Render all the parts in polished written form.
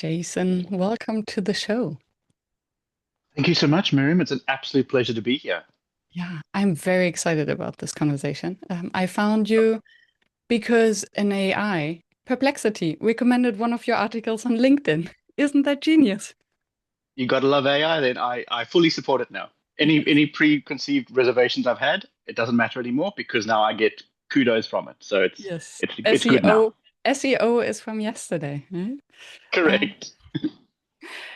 Jason, welcome to the show. Thank you so much, Miriam. It's an absolute pleasure to be here. Yeah, I'm very excited about this conversation. I found you because an AI, Perplexity, recommended one of your articles on LinkedIn. Isn't that genius? You gotta love AI, then I fully support it now. Any Yes. any preconceived reservations I've had, it doesn't matter anymore because now I get kudos from it. So it's Yes. it's it's good now. SEO, SEO is from yesterday, right? Um, Correct.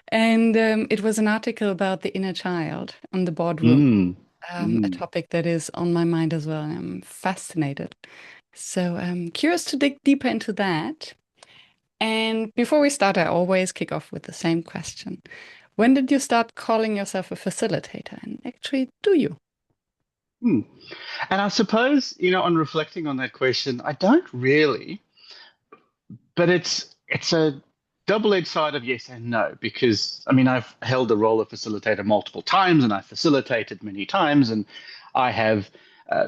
and it was an article about the inner child on the boardroom, Mm, a mm. topic that is on my mind as well. And I'm fascinated. So I'm curious to dig deeper into that. And before we start, I always kick off with the same question. When did you start calling yourself a facilitator? And actually, do you? Mm. And I suppose, on reflecting on that question, I don't really, but it's a double-edged side of yes and no, because I mean I've held the role of facilitator multiple times and I've facilitated many times and I have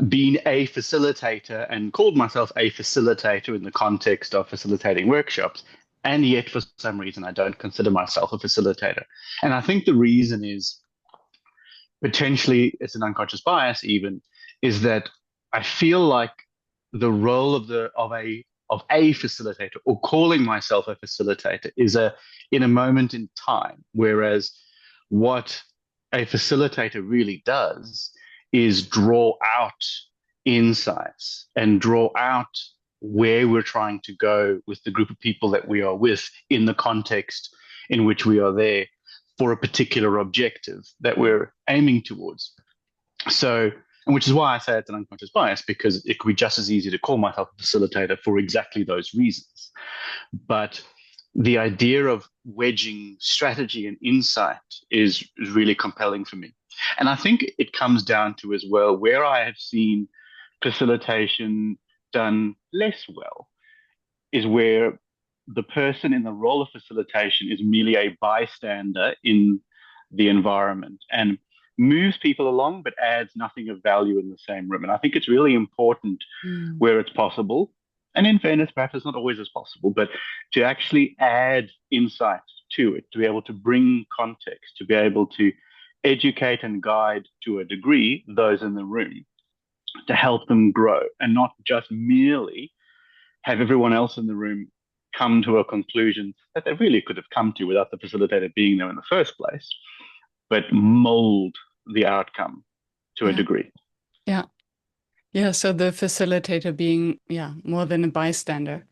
been a facilitator and called myself a facilitator in the context of facilitating workshops. And yet, for some reason, I don't consider myself a facilitator. And I think the reason is potentially it's an unconscious bias, even, is that I feel like the role of a facilitator or calling myself a facilitator is a in a moment in time, whereas what a facilitator really does is draw out insights and draw out where we're trying to go with the group of people that we are with in the context in which we are there for a particular objective that we're aiming towards. So, and which is why I say it's an unconscious bias, because it could be just as easy to call myself a facilitator for exactly those reasons. But the idea of wedging strategy and insight is really compelling for me. And I think it comes down to as well where I have seen facilitation done less well is where the person in the role of facilitation is merely a bystander in the environment and moves people along but adds nothing of value in the same room. And I think it's really important Mm. where it's possible. And in fairness, perhaps it's not always as possible, but to actually add insight to it, to be able to bring context, to be able to educate and guide to a degree those in the room to help them grow and not just merely have everyone else in the room come to a conclusion that they really could have come to without the facilitator being there in the first place, but mold the outcome to a Yeah, degree. yeah, yeah. So the facilitator being, yeah, more than a bystander.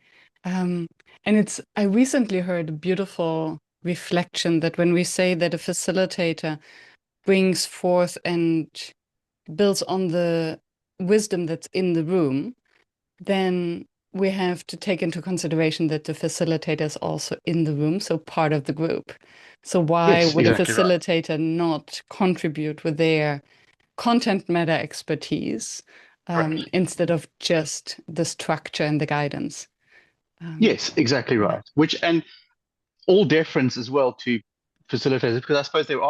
Um, and I recently heard a beautiful reflection that when we say that a facilitator brings forth and builds on the wisdom that's in the room, then we have to take into consideration that the facilitator is also in the room, so part of the group. So why Yes, would a exactly right. facilitator not contribute with their content matter expertise Correct. instead of just the structure and the guidance? Um, Yes, exactly yeah. right. Which and all deference as well to facilitators, because I suppose there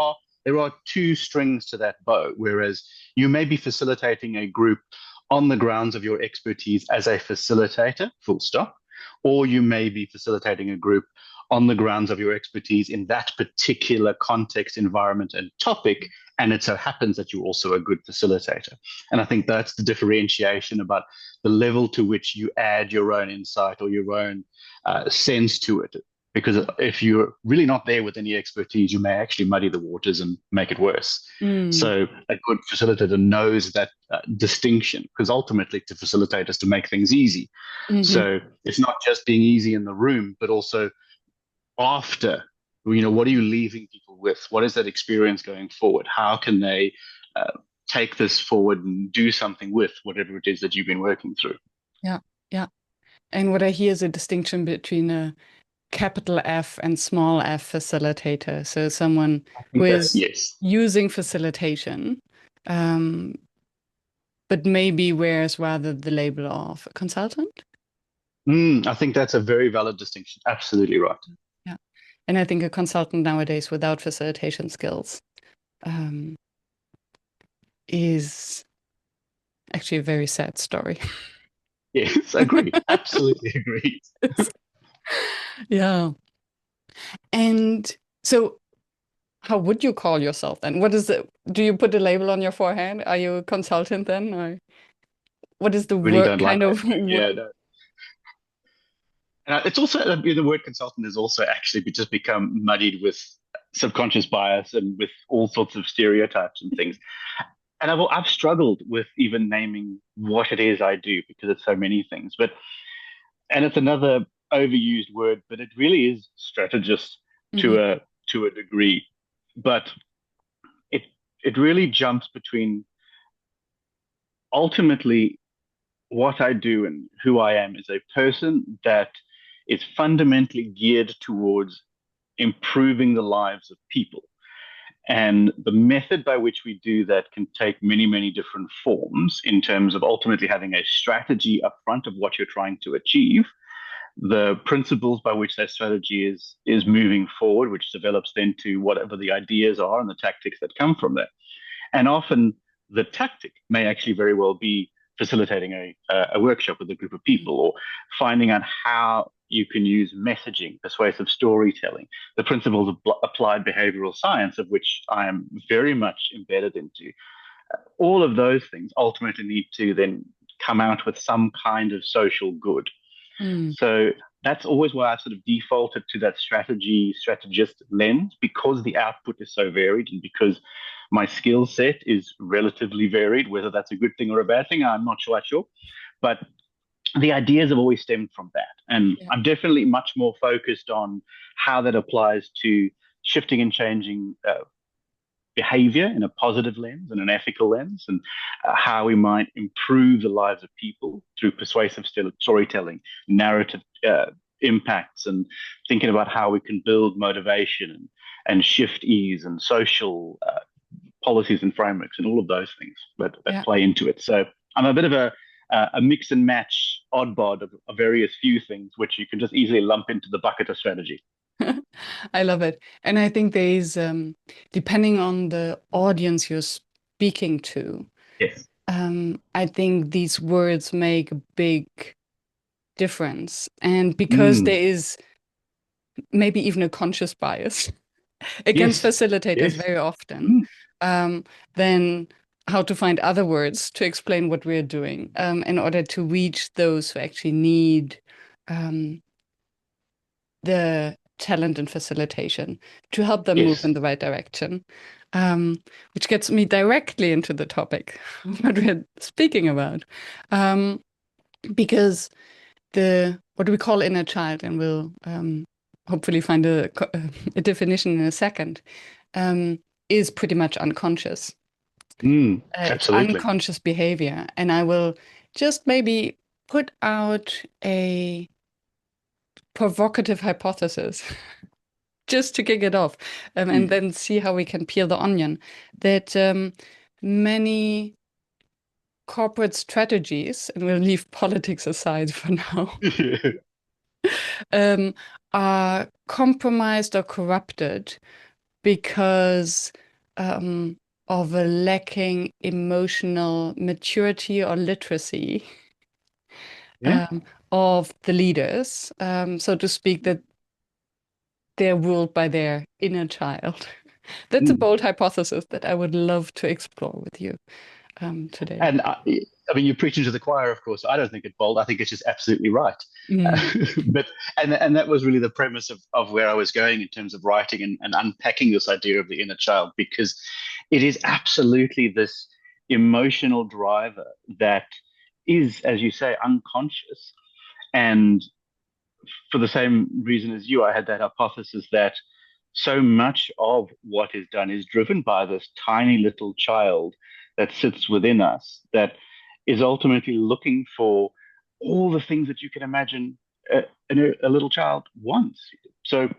are two strings to that bow. Whereas you may be facilitating a group on the grounds of your expertise as a facilitator, full stop, or you may be facilitating a group on the grounds of your expertise in that particular context, environment, and topic. And it so happens that you're also a good facilitator. And I think that's the differentiation about the level to which you add your own insight or your own sense to it, because if you're really not there with any expertise, you may actually muddy the waters and make it worse. Mm, So a good facilitator knows that distinction, because ultimately to facilitate is to make things easy. hmm. So it's not just being easy in the room, but also after. What are you leaving people with? What is that experience going forward? How can they uh, take this forward and do something with whatever it is that you've been working through? Yeah, yeah. And what I hear is a distinction between a capital F and small f facilitator. So someone I who think that's is yes. using facilitation, um, but maybe wears rather the label of a consultant. I think that's a very valid distinction. Absolutely right. Yeah. And I think a consultant nowadays without facilitation skills um, is actually a very sad story. Yes, agreed. Absolutely agreed. Yeah. And so how would you call yourself then? What is it? Do you put a label on your forehead? Are you a consultant then? Or what is the Really work don't like kind that of word. Yeah, no. And it's also the word consultant has also actually just become muddied with subconscious bias and with all sorts of stereotypes and things. And I've struggled with even naming what it is I do because it's so many things. But and it's another overused word, but it really is strategist Mhm. to a degree. But it it really jumps between ultimately what I do and who I am is a person that is fundamentally geared towards improving the lives of people. And the method by which we do that can take many, many different forms in terms of ultimately having a strategy up front of what you're trying to achieve, the principles by which that strategy is moving forward, which develops then to whatever the ideas are and the tactics that come from that. And often the tactic may actually very well be facilitating a workshop with a group of people or finding out how you can use messaging, persuasive storytelling, the principles of applied behavioral science, of which I am very much embedded into. All of those things ultimately need to then come out with some kind of social good. Mm. So that's always why I sort of defaulted to that strategist lens because the output is so varied and because my skill set is relatively varied. Whether that's a good thing or a bad thing, I'm not quite sure. But the ideas have always stemmed from that. And Yeah. I'm definitely much more focused on how that applies to shifting and changing behavior in a positive lens and an ethical lens, and how we might improve the lives of people through persuasive storytelling, narrative impacts, and thinking about how we can build motivation and shift ease and social policies and frameworks and all of those things that Yeah. play into it. So I'm a bit of a mix and match oddbod of various few things, which you can just easily lump into the bucket of strategy. I love it. And I think there's, depending on the audience you're speaking to, Yes. I think these words make a big difference. And because Mm. there is maybe even a conscious bias against Yes. facilitators Yes. very often, Mm. um, then how to find other words to explain what we're doing in order to reach those who actually need um, the talent and facilitation to help them move Yes. in the right direction. Which gets me directly into the topic of what we're speaking about. Um, because the what we call inner child, and we'll hopefully find a definition in a second, um, is pretty much unconscious. It's Absolutely. unconscious behavior, and I will just maybe put out a provocative hypothesis just to kick it off, and Mm. then see how we can peel the onion. That many corporate strategies, and we'll leave politics aside for now, um, are compromised or corrupted because of a lacking emotional maturity or literacy Yeah. um, of the leaders, so to speak, that they're ruled by their inner child. That's a Mm. bold hypothesis that I would love to explore with you today. And I mean, you're preaching to the choir, of course. I don't think it's bold. I think it's just absolutely right. Uh, Mm, but and that was really the premise of where I was going in terms of writing and unpacking this idea of the inner child, because it is absolutely this emotional driver that is, as you say, unconscious. And for the same reason as you, I had that hypothesis that so much of what is done is driven by this tiny little child that sits within us that is ultimately looking for all the things that you can imagine a little child wants. So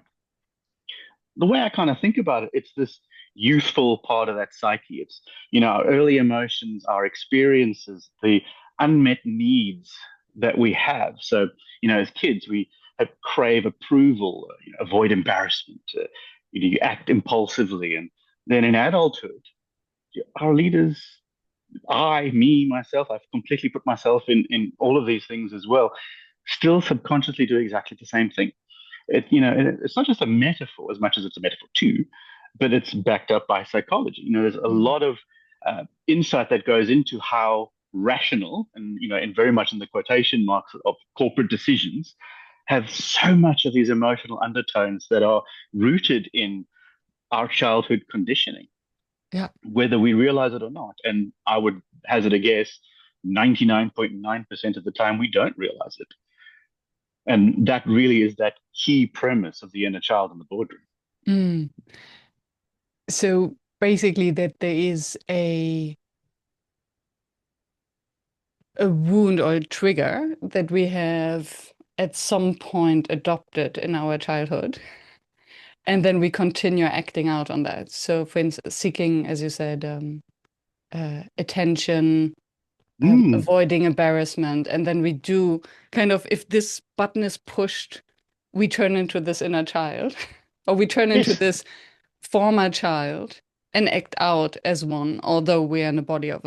the way I kind of think about it, it's this youthful part of that psyche. It's, our early emotions, our experiences, the unmet needs that we have. So, as kids, we crave approval, avoid embarrassment, you act impulsively. And then in adulthood, our leaders, me, myself, I've completely put myself in all of these things as well, still subconsciously do exactly the same thing. it's not just a metaphor as much as it's a metaphor too, but it's backed up by psychology. There's a Mm. lot of insight that goes into how rational and, in very much in the quotation marks of corporate decisions have so much of these emotional undertones that are rooted in our childhood conditioning, Yeah. whether we realize it or not. And I would hazard a guess 99.9% of the time we don't realize it. And that really is that key premise of the inner child in the boardroom. Mm. So basically, that there is a wound or a trigger that we have at some point adopted in our childhood, and then we continue acting out on that. So, for instance, seeking, as you said, attention, Mm, avoiding embarrassment, and then we do kind of, if this button is pushed, we turn into this inner child, or we turn into yes, this former child and act out as one, although we're in the body of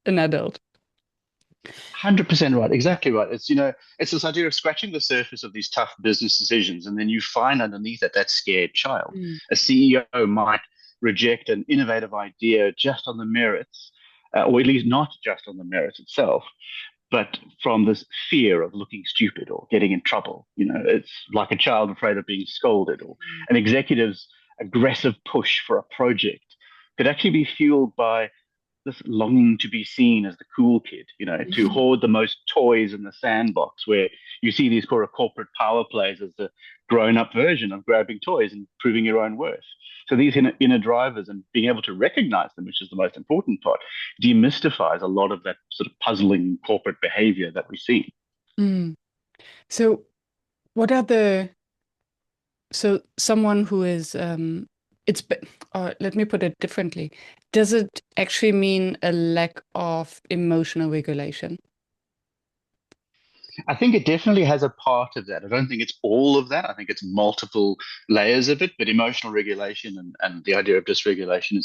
an adult. 100% right, exactly right. It's this idea of scratching the surface of these tough business decisions, and then you find underneath it that scared child. Mm. A CEO might reject an innovative idea just on the merits, or at least not just on the merits itself, but from this fear of looking stupid or getting in trouble. It's like a child afraid of being scolded, or an executive's aggressive push for a project could actually be fueled by this longing to be seen as the cool kid, to hoard the most toys in the sandbox, where you see these sort of corporate power plays as the grown up version of grabbing toys and proving your own worth. So these inner drivers and being able to recognize them, which is the most important part, demystifies a lot of that sort of puzzling corporate behavior that we see. Mm. So, what are the so someone who is it's or let me put it differently. Does it actually mean a lack of emotional regulation? I think it definitely has a part of that. I don't think it's all of that. I think it's multiple layers of it, but emotional regulation and the idea of dysregulation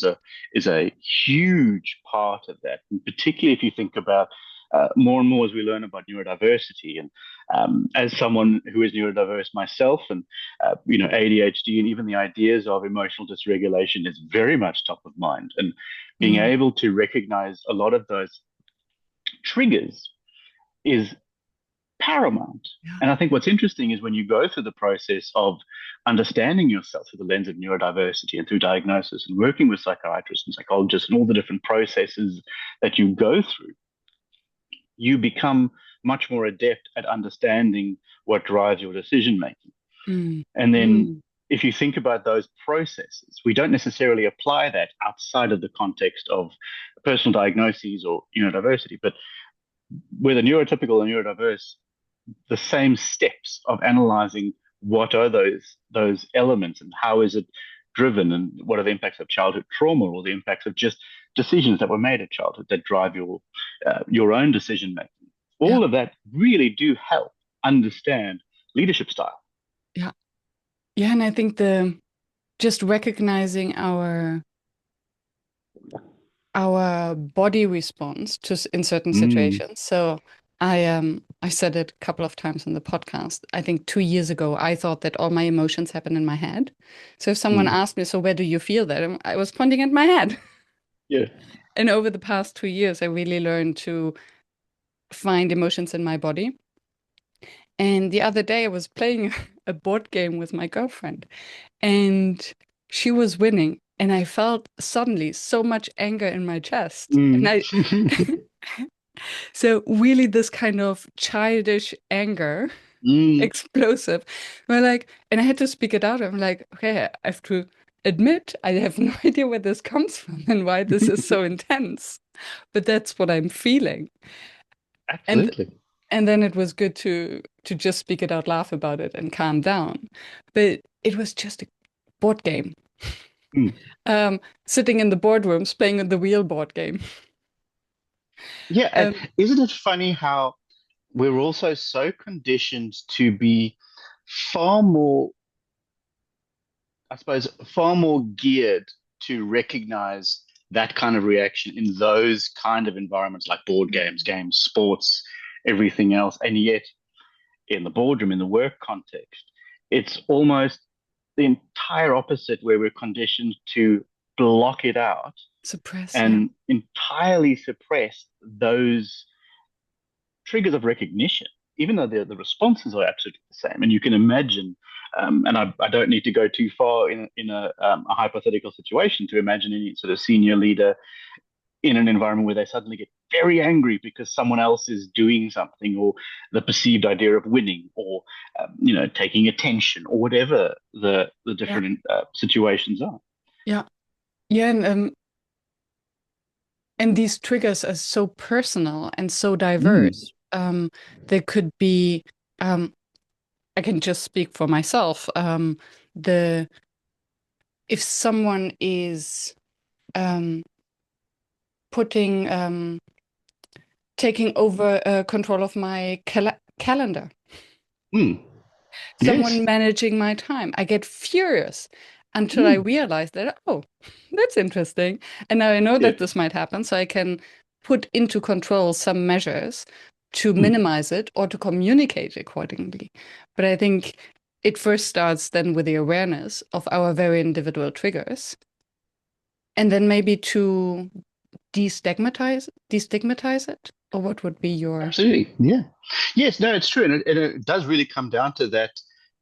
is a huge part of that. And particularly if you think about more and more as we learn about neurodiversity, and as someone who is neurodiverse myself, and ADHD, and even the ideas of emotional dysregulation is very much top of mind. And being Mm. able to recognize a lot of those triggers is paramount. Yeah. And I think what's interesting is when you go through the process of understanding yourself through the lens of neurodiversity and through diagnosis and working with psychiatrists and psychologists and all the different processes that you go through, you become much more adept at understanding what drives your decision making. Mm. And then Mm. if you think about those processes, we don't necessarily apply that outside of the context of personal diagnoses or neurodiversity, but whether neurotypical or neurodiverse, the same steps of analyzing what are those elements and how is it driven, and what are the impacts of childhood trauma or the impacts of just decisions that were made at childhood that drive your own decision making. Yeah. All of that really do help understand leadership style. Yeah. Yeah. And I think the just recognizing our body response to in certain Mm, situations. So I said it a couple of times on the podcast. I think 2 years ago I thought that all my emotions happen in my head. So if someone mm, asked me, so where do you feel that? I was pointing at my head. yeah. And over the past 2 years, I really learned to find emotions in my body. And the other day I was playing a board game with my girlfriend, and she was winning. And I felt suddenly so much anger in my chest. And Mm. I So really this kind of childish anger, Mm. explosive. We're like, and I had to speak it out. I'm like, okay, I have to admit I have no idea where this comes from and why this is so intense. But that's what I'm feeling. And Absolutely. and then it was good to just speak it out, laugh about it, and calm down. But it was just a board game. Mm. Sitting in the boardrooms playing the real board game. Yeah, and Um, isn't it funny how we're also so conditioned to be far more, I suppose, far more geared to recognize that kind of reaction in those kind of environments like board games, sports, everything else. And yet, in the boardroom, in the work context, It's almost the entire opposite, where we're conditioned to block it out Suppress, yeah. and entirely suppress those triggers of recognition, even though the responses are absolutely the same. And you can imagine, and I don't need to go too far in a hypothetical situation to imagine any sort of senior leader in an environment where they suddenly get very angry because someone else is doing something, or the perceived idea of winning, or taking attention, or whatever the Yeah. different situations are. Yeah. Yeah. And these triggers are so personal and so Mm, diverse. They could be, um, I can just speak for myself. The If someone is um, putting taking over control of my calendar, mm, someone yes. managing my time, I get furious until I Mm, realize that, oh, that's interesting. And now I know yeah. that this might happen, so I can put into control some measures to Mm, minimize it or to communicate accordingly. But I think it first starts then with the awareness of our very individual triggers, and then maybe to destigmatize it, or what would be your absolutely. Yeah. Yes, no, it's true. And it does really come down to that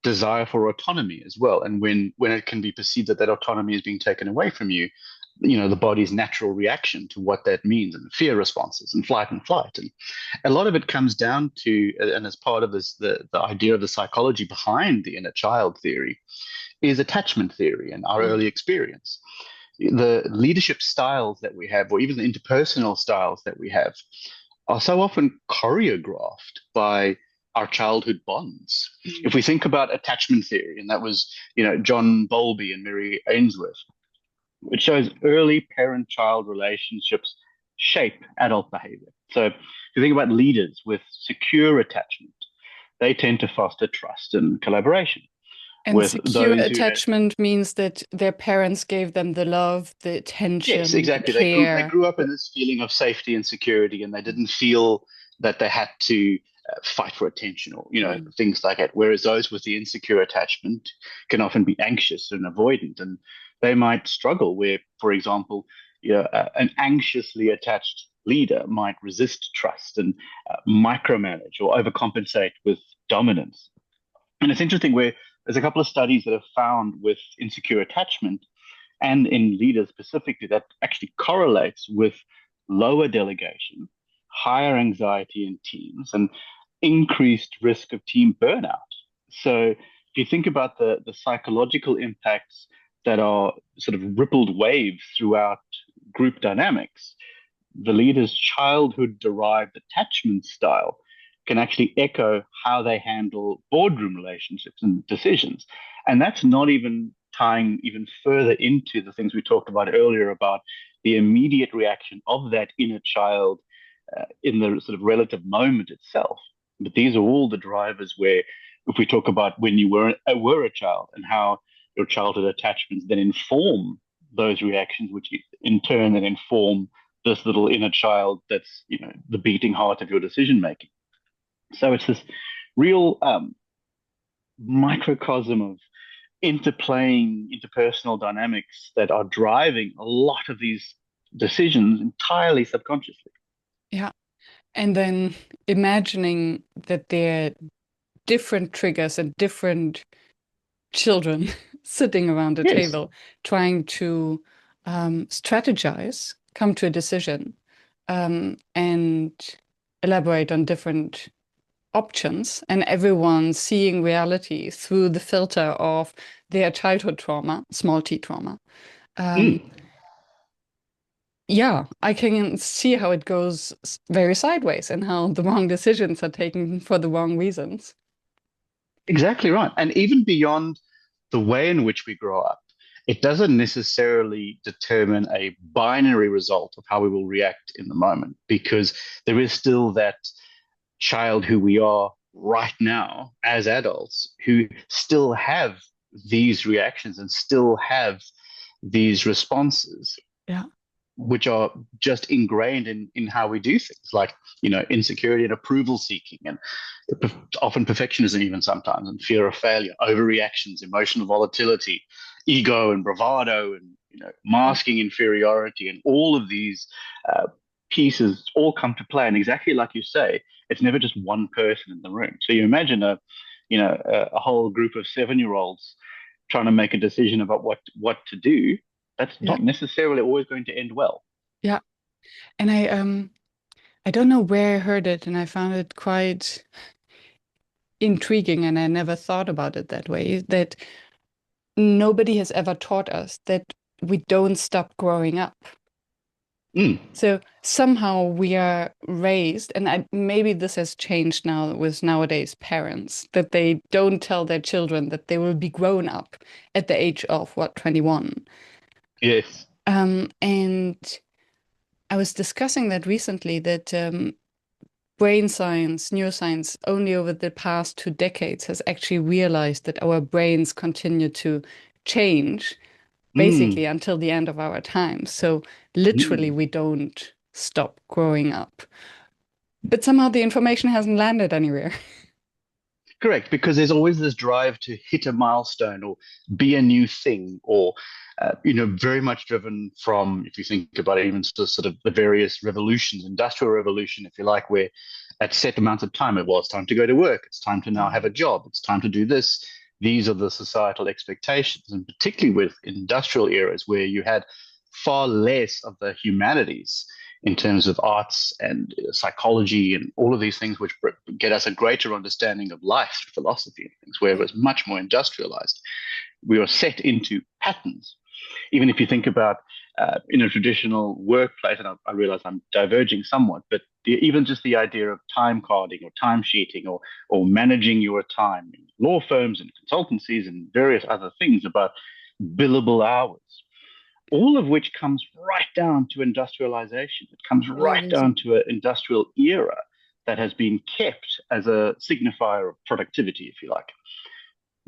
desire for autonomy as well. And when it can be perceived that that autonomy is being taken away from you, the body's natural reaction to what that means, and fear responses and flight and flight. And a lot of it comes down to, and as part of this, the idea of the psychology behind the inner child theory is attachment theory and our Mm. early experience. The leadership styles that we have, or even the interpersonal styles that we have, are so often choreographed by our childhood bonds. If Mm. we think about attachment theory, and that was, John Bowlby and Mary Ainsworth, it shows early parent-child relationships shape adult behavior. So if you think about leaders with secure attachment, they tend to foster trust and collaboration. And With secure those who have, attachment means that their parents gave them the love, the yes, attention, the exactly, they care. grew up in this feeling of safety and security, and they didn't feel that they had to fight for attention, or Mm. things like that. Whereas those with the insecure attachment can often be anxious and avoidant, and they might struggle. Where, for example, an anxiously attached leader might resist trust and micromanage or overcompensate with dominance. And it's interesting where there's a couple of studies that have found with insecure attachment and in leaders specifically that actually correlates with lower delegation, higher anxiety in teams, and increased risk of team burnout. So if you think about the psychological impacts that are sort of rippled waves throughout group dynamics, the leader's childhood derived attachment style can actually echo how they handle boardroom relationships and decisions. And that's not even tying even further into the things we talked about earlier about the immediate reaction of that inner child in the sort of relative moment itself. But these are all the drivers where, if we talk about when you were a child and how your childhood attachments then inform those reactions, which in turn then inform this little inner child that's the beating heart of your decision making. So it's this real microcosm of interplaying interpersonal dynamics that are driving a lot of these decisions entirely subconsciously. Yeah. And then imagining that there are different triggers and different children sitting around a Yes. table trying to strategize, come to a decision, and elaborate on different options, and everyone seeing reality through the filter of their childhood trauma, small t trauma. Um, Mm, yeah, I can see how it goes very sideways and how the wrong decisions are taken for the wrong reasons. exactly right. And even beyond the way in which we grow up, it doesn't necessarily determine a binary result of how we will react in the moment, because there is still that child who we are right now as adults who still have these reactions and still have these responses. Yeah. which are just ingrained in how we do things, like insecurity and approval seeking, and often perfectionism, even sometimes, and fear of failure, overreactions, emotional volatility, ego and bravado, and Yeah. masking inferiority, and all of these uh, pieces all come to play. And exactly like you say, it's never just one person in the room. So you imagine a whole group of 7-year-olds trying to make a decision about what to do. That's Yeah. not necessarily always going to end well. Yeah. And I don't know where I heard it, and I found it quite intriguing, and I never thought about it that way, that nobody has ever taught us that we don't stop growing up. Mm, So somehow we are raised, and maybe this has changed now with nowadays parents, that they don't tell their children that they will be grown up at the age of what, 21. yes. And I was discussing that recently, that brain science, neuroscience, only over the past 2 decades has actually realized that our brains continue to change Mm, basically until the end of our time. So literally, mm. we don't stop growing up. But somehow the information hasn't landed anywhere. Correct, because there's always this drive to hit a milestone or be a new thing, or very much driven from, if you think about it, even sort of the various revolutions, industrial revolution, if you like, where at set amounts of time, well, it's time to go to work, it's time to now have a job, it's time to do this. These are the societal expectations, and particularly with industrial eras where you had far less of the humanities in terms of arts and psychology and all of these things, which get us a greater understanding of life, philosophy, and things, where it Yeah, was much more industrialized. We are set into patterns. Even if you think about in a traditional workplace, and I realize I'm diverging somewhat, but even just the idea of time carding or time sheeting, or managing your time in law firms and consultancies and various other things about billable hours, all of which comes right down to industrialization. It comes yeah, right down to an industrial era that has been kept as a signifier of productivity, if you like.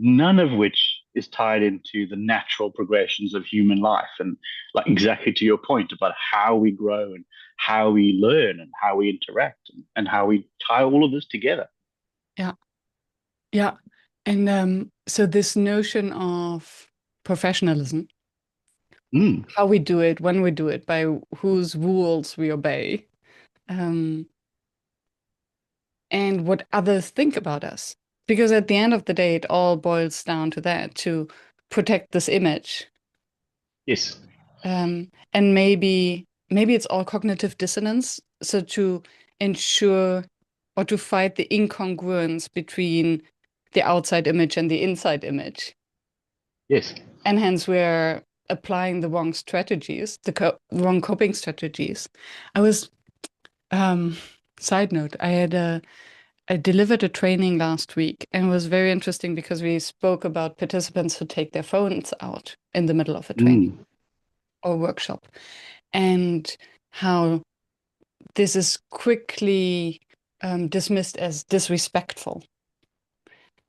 None of which is tied into the natural progressions of human life. And like exactly to your point about how we grow and how we learn and how we interact, and how we tie all of this together. yeah, yeah. And so this notion of professionalism, Mm, how we do it, when we do it, by whose rules we obey, um, and what others think about us. Because at the end of the day, it all boils down to that, to protect this image. yes. And maybe it's all cognitive dissonance. So to ensure or to fight the incongruence between the outside image and the inside image. Yes. And hence we're applying the wrong strategies, the wrong coping strategies. I was, um, side note, I delivered a training last week, and it was very interesting because we spoke about participants who take their phones out in the middle of a training Mm, or workshop, and how this is quickly dismissed as disrespectful.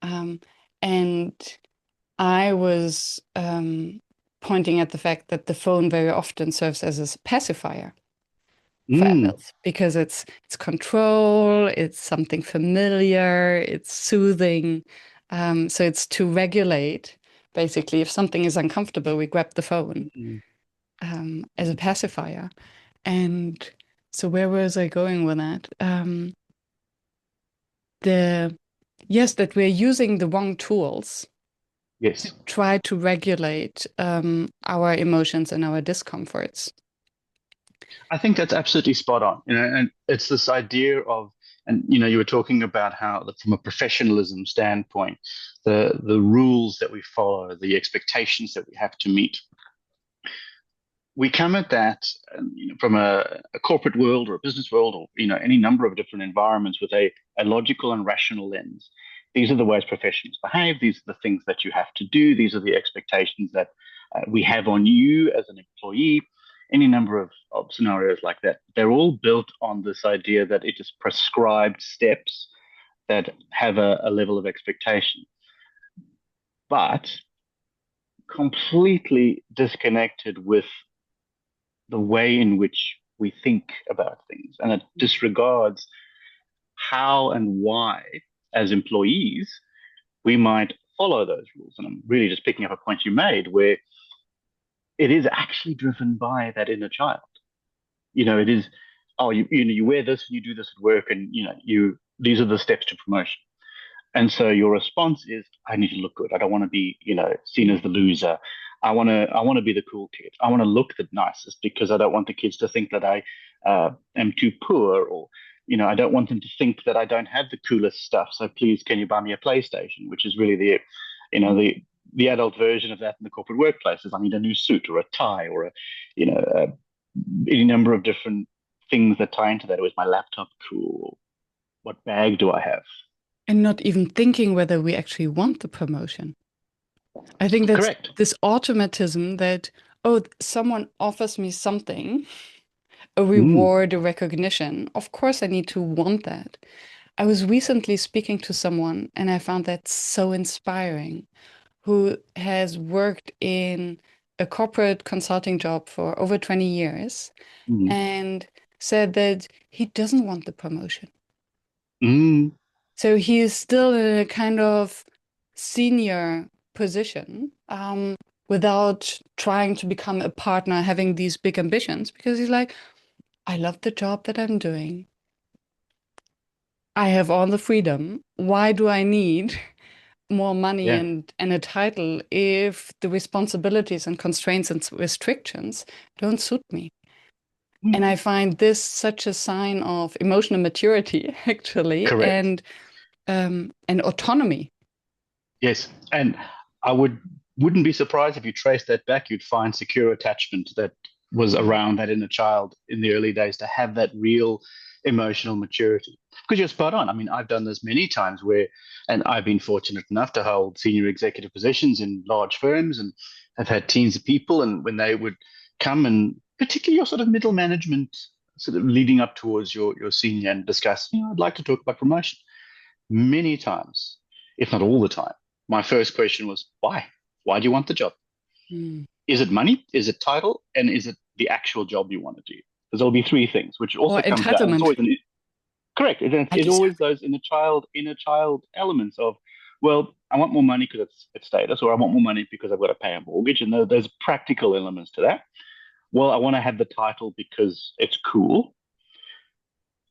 Um, and I was pointing at the fact that the phone very often serves as a pacifier for mm, adults because it's control, it's something familiar, it's soothing. So it's to regulate. Basically, if something is uncomfortable, we grab the phone mm. as a pacifier. And so where was I going with that? The Yes, that we're using the wrong tools to Yes. try to regulate our emotions and our discomforts. I think that's absolutely spot on. And it's this idea of, and you were talking about how, from a professionalism standpoint, the rules that we follow, the expectations that we have to meet. We come at that from a corporate world or a business world, or any number of different environments with a logical and rational lens. These are the ways professionals behave. These are the things that you have to do. These are the expectations that we have on you as an employee. Any number of scenarios like that. They're all built on this idea that it is prescribed steps that have a level of expectation, but completely disconnected with the way in which we think about things, and it disregards how and why, as employees, we might follow those rules. And I'm really just picking up a point you made where it is actually driven by that inner child. It is, oh, you wear this and you do this at work, and these are the steps to promotion. And so your response is, I need to look good. I don't want to be, seen as the loser. I want to be the cool kid. I want to look the nicest because I don't want the kids to think that I am too poor, or, I don't want them to think that I don't have the coolest stuff. So please, can you buy me a PlayStation? Which is really you know, the adult version of that in the corporate workplaces. I need a new suit or a tie or any number of different things that tie into that. Was my laptop cool? What bag do I have? And not even thinking whether we actually want the promotion. I think that's Correct. this automatism that, oh, someone offers me something, a Mm, reward, a recognition. Of course, I need to want that. I was recently speaking to someone and I found that so inspiring, who has worked in a corporate consulting job for over 20 years mm, and said that he doesn't want the promotion. mm, So he is still in a kind of senior position, without trying to become a partner, having these big ambitions, because he's like, I love the job that I'm doing. I have all the freedom. Why do I need more money yeah. and a title if the responsibilities and constraints and restrictions don't suit me? Mm, And I find this such a sign of emotional maturity, actually, correct. and autonomy. Yes. And I wouldn't be surprised if you trace that back, you'd find secure attachment that was around that inner child in the early days to have that real emotional maturity. Because you're spot on. I mean, I've done this many times and I've been fortunate enough to hold senior executive positions in large firms and have had teams of people. And when they would come, and particularly your sort of middle management, sort of leading up towards your senior, and discuss, I'd like to talk about promotion. Many times, if not all the time, my first question was, why? Why do you want the job? Mm. Is it money? Is it title? And is it the actual job you want to do? Because there'll be three things, which Or also comes down. And it's entitlement. always correct. I It's deserve always those inner child elements of, well, I want more money because it's status, or I want more money because I've got to pay a mortgage, and there's practical elements to that. Well, I want to have the title because it's cool,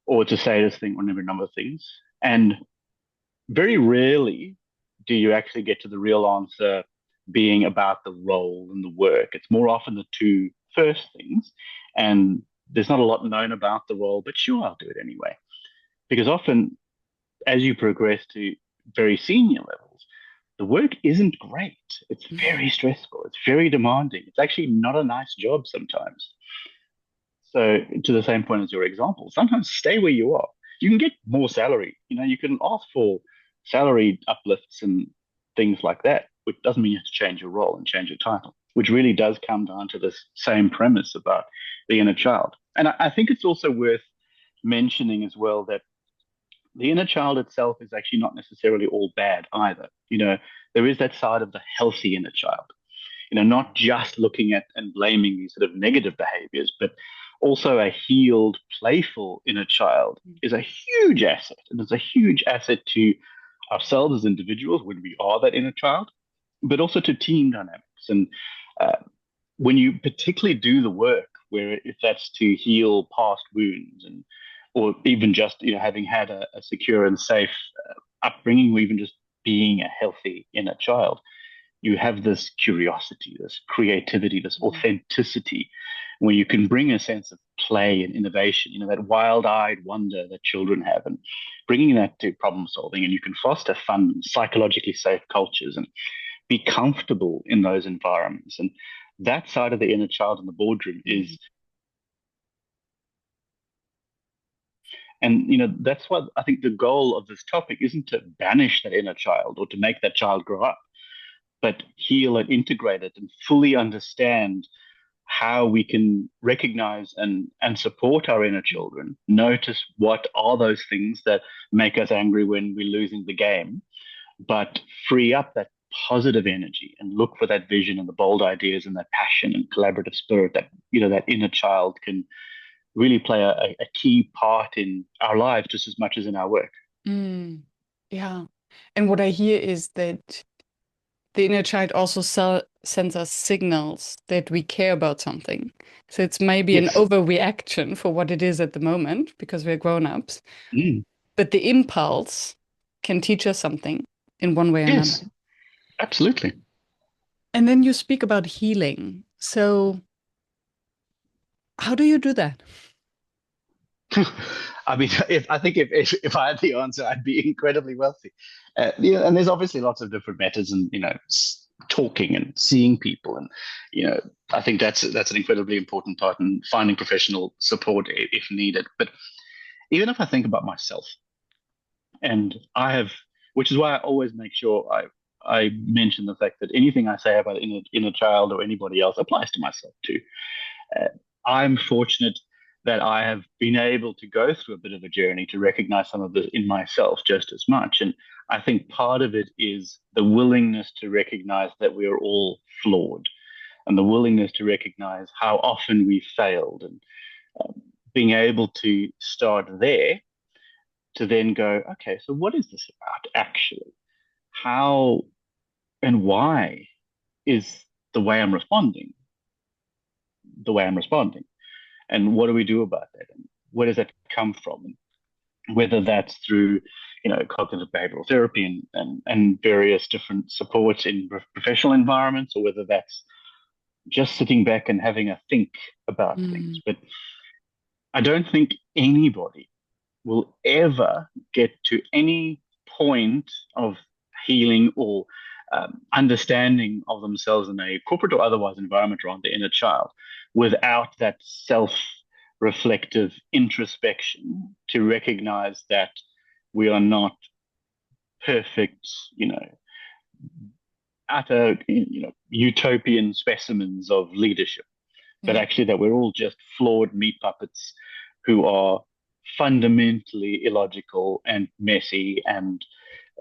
or it's a status thing, or a number of things. And very rarely do you actually get to the real answer being about the role and the work. It's more often the two first things. And there's not a lot known about the role, but sure, I'll do it anyway. Because often, as you progress to very senior levels, the work isn't great. It's it. very stressful. It's very demanding. It's actually not a nice job sometimes. So, to the same point as your example, sometimes stay where you are. You can get more salary. You can ask for salary uplifts and things like that, which doesn't mean you have to change your role and change your title, which really does come down to this same premise about the inner child. And I think it's also worth mentioning as well that the inner child itself is actually not necessarily all bad either. There is that side of the healthy inner child, not just looking at and blaming these sort of negative behaviors, but also a healed, playful inner child is a huge asset. And it's a huge asset to ourselves as individuals when we are that inner child, but also to team dynamics. And uh, when you particularly do the work, where if that's to heal past wounds, and or even just having had a secure and safe upbringing, or even just being a healthy inner child, you have this curiosity, this creativity, this authenticity, where you can bring a sense of play and innovation, that wild-eyed wonder that children have, and bringing that to problem solving. And you can foster fun, psychologically safe cultures and be comfortable in those environments. And that side of the inner child in the boardroom Mhm. is, and that's what I think the goal of this topic isn't to banish that inner child or to make that child grow up, but heal and integrate it and fully understand how we can recognize and support our inner children. Notice what are those things that make us angry when we're losing the game, but free up that positive energy and look for that vision and the bold ideas and that passion and collaborative spirit that, that inner child can really play a key part in our lives just as much as in our work. Mm, yeah. And what I hear is that the inner child also sends us signals that we care about something. So it's maybe an Yes. overreaction for what it is at the moment because we're grown-ups, Mm. but the impulse can teach us something in one way or another. Yes, absolutely. And then you speak about healing. So how do you do that? I mean, if I had the answer, I'd be incredibly wealthy. And there's obviously lots of different methods, and talking and seeing people, and I think that's an incredibly important part, and finding professional support if needed. But even if I think about myself, and which is why I always make sure I mention the fact that anything I say about inner child or anybody else applies to myself too. Uh, I'm fortunate that I have been able to go through a bit of a journey to recognize some of this in myself just as much. And I think part of it is the willingness to recognize that we are all flawed and the willingness to recognize how often we failed and being able to start there to then go, okay, so what is this about actually? How and why is the way I'm responding the way I'm responding? And what do we do about that? And where does that come from? And whether that's through, cognitive behavioral therapy and various different supports in professional environments, or whether that's just sitting back and having a think about things. Mm, But I don't think anybody will ever get to any point of healing or understanding of themselves in a corporate or otherwise environment around the inner child without that self reflective introspection to recognize that we are not perfect, utter, utopian specimens of leadership, but yeah. actually that we're all just flawed meat puppets who are fundamentally illogical and messy and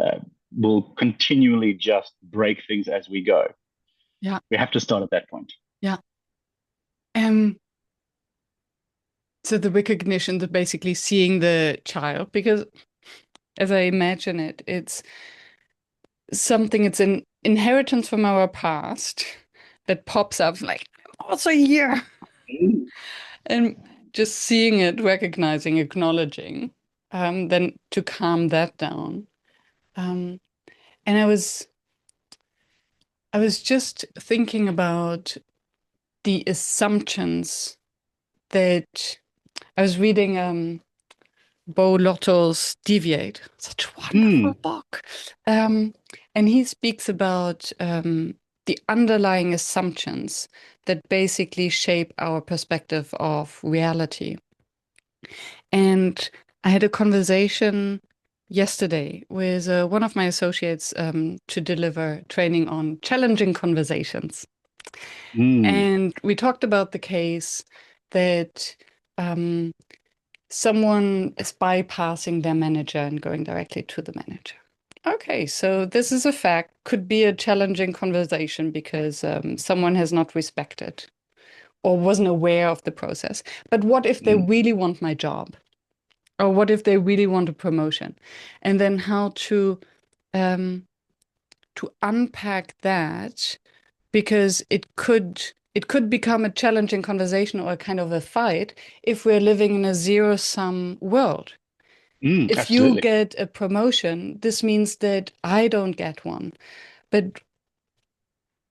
uh, will continually just break things as we go. Yeah. We have to start at that point. Yeah. Um, so the recognition, the basically seeing the child, because as I imagine it, it's something, it's an inheritance from our past that pops up like, I'm also here. Mm. And just seeing it, recognizing, acknowledging, then to calm that down. Um, and I was just thinking about the assumptions that I was reading Bo Lotto's Deviate, such a wonderful Mm. book. Um, and he speaks about the underlying assumptions that basically shape our perspective of reality. And I had a conversation yesterday with one of my associates to deliver training on challenging conversations. Mm. And we talked about the case that um, someone is bypassing their manager and going directly to the manager. Okay, so this is a fact, could be a challenging conversation because someone has not respected or wasn't aware of the process. But what if they Mm. really want my job? Or what if they really want a promotion? And then how um, to unpack that because it could become a challenging conversation or a kind of a fight if we're living in a zero-sum world. Mm. If you Absolutely. get a promotion, this means that I don't get one. But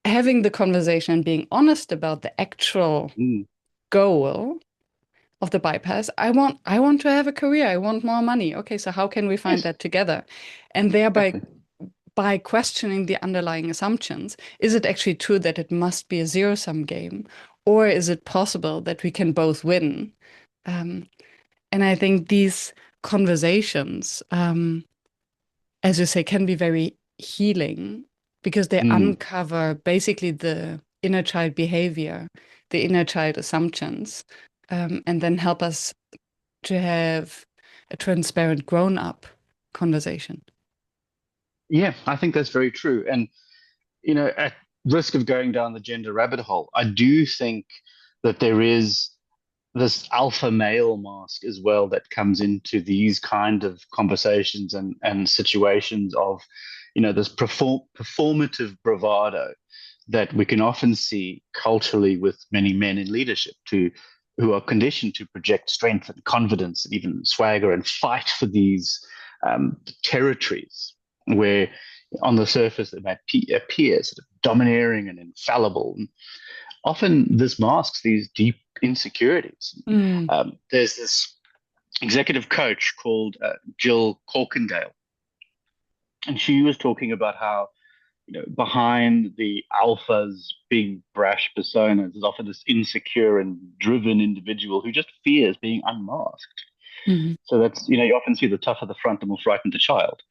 having the conversation and being honest about the actual Mm. goal of the bypass, I want to have a career. I want more money. Okay, so how can we find Yes, that together? And thereby exactly. by questioning the underlying assumptions, is it actually true that it must be a zero-sum game? Or is it possible that we can both win? Um, and I think these conversations, as you say, can be very healing because they Mm. uncover basically the inner child behavior, the inner child assumptions, and then help us to have a transparent grown-up conversation. Yeah, I think that's very true. And at risk of going down the gender rabbit hole, I do think that there is this alpha male mask as well that comes into these kind of conversations and situations of, this performative bravado that we can often see culturally with many men in leadership who are conditioned to project strength and confidence and even swagger and fight for these territories where on the surface they might appear sort of domineering and infallible. And often this masks these deep insecurities. Mm. There's this executive coach called Jill Corkindale, and she was talking about how behind the alpha's big brash personas is often this insecure and driven individual who just fears being unmasked. Mhm. So that's, you often see the tougher the front, the more frightened the child.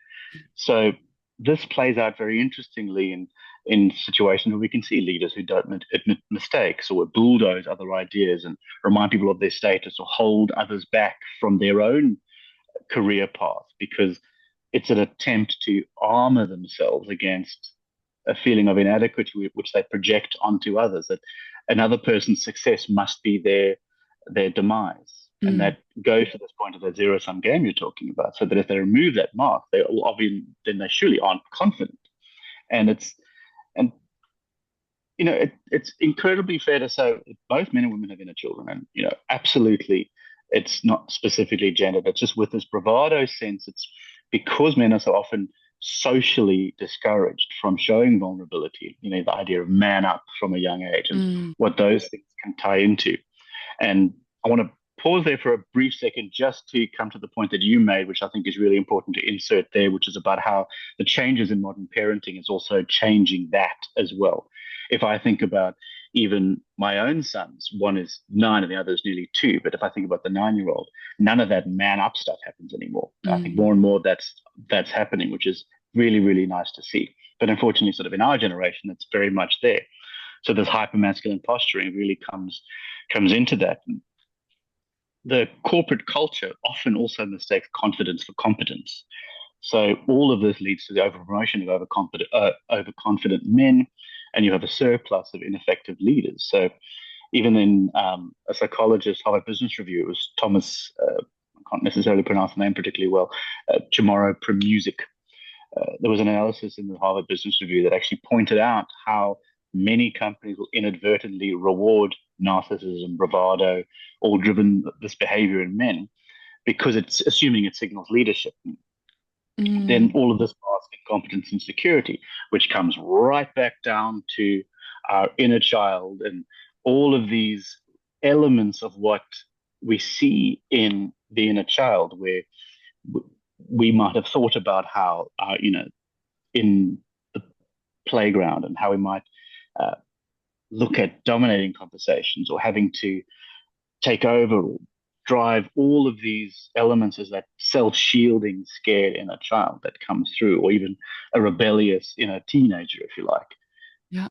So this plays out very interestingly in situations where we can see leaders who don't admit mistakes or bulldoze other ideas and remind people of their status or hold others back from their own career path because it's an attempt to armor themselves against a feeling of inadequacy which they project onto others, that another person's success must be their demise. And Mm. that goes to this point of that zero sum game you're talking about. So that if they remove that mark, they will obviously then they surely aren't confident. And and it's incredibly fair to say both men and women have inner children, and absolutely, it's not specifically gendered. It's just with this bravado sense. It's because men are so often socially discouraged from showing vulnerability. The idea of man up from a young age and Mm. what those things can tie into. And I want to pause there for a brief second just to come to the point that you made, which I think is really important to insert there, which is about how the changes in modern parenting is also changing that as well. If I think about even my own sons, one is 9 and the other is nearly 2. But if I think about the 9-year-old, none of that man up stuff happens anymore. I think Mm. more and more that's happening, which is really, really nice to see. But unfortunately, sort of in our generation, it's very much there. So this hypermasculine posturing really comes into that. The corporate culture often also mistakes confidence for competence. So all of this leads to the overpromotion of overconfident men, and you have a surplus of ineffective leaders. So even in a psychologist, Harvard Business Review, it was Thomas, I can't necessarily pronounce the name particularly well, Chamorro Premusic. There was an analysis in the Harvard Business Review that actually pointed out how many companies will inadvertently reward narcissism, bravado, all driven this behavior in men because it's assuming it signals leadership. Then Mm. all of this masks incompetence and insecurity, which comes right back down to our inner child and all of these elements of what we see in the inner child, where we might have thought about how, in the playground and how we might uh, look at dominating conversations or having to take over or drive all of these elements as that self-shielding, scared inner child that comes through, or even a rebellious inner teenager, if you like, Yeah.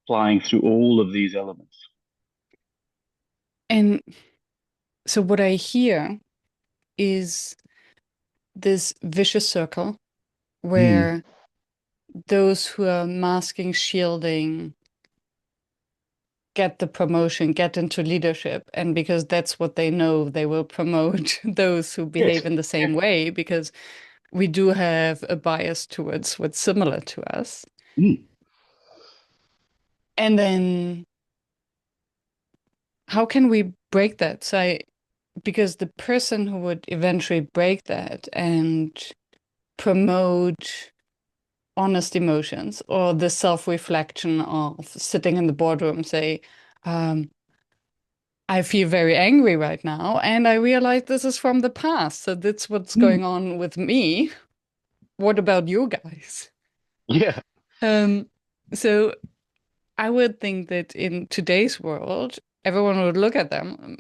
flying through all of these elements. And so what I hear is this vicious circle Mm. where those who are masking, shielding, get the promotion, get into leadership. And because that's what they know, they will promote those who Yes. behave in the same way because we do have a bias towards what's similar to us. Mm. And then how can we break that? Because the person who would eventually break that and promote honest emotions or the self-reflection of sitting in the boardroom, say, um, I feel very angry right now, and I realize this is from the past. So that's what's Mm. going on with me. What about you guys? Yeah. Um, so I would think that in today's world, everyone would look at them.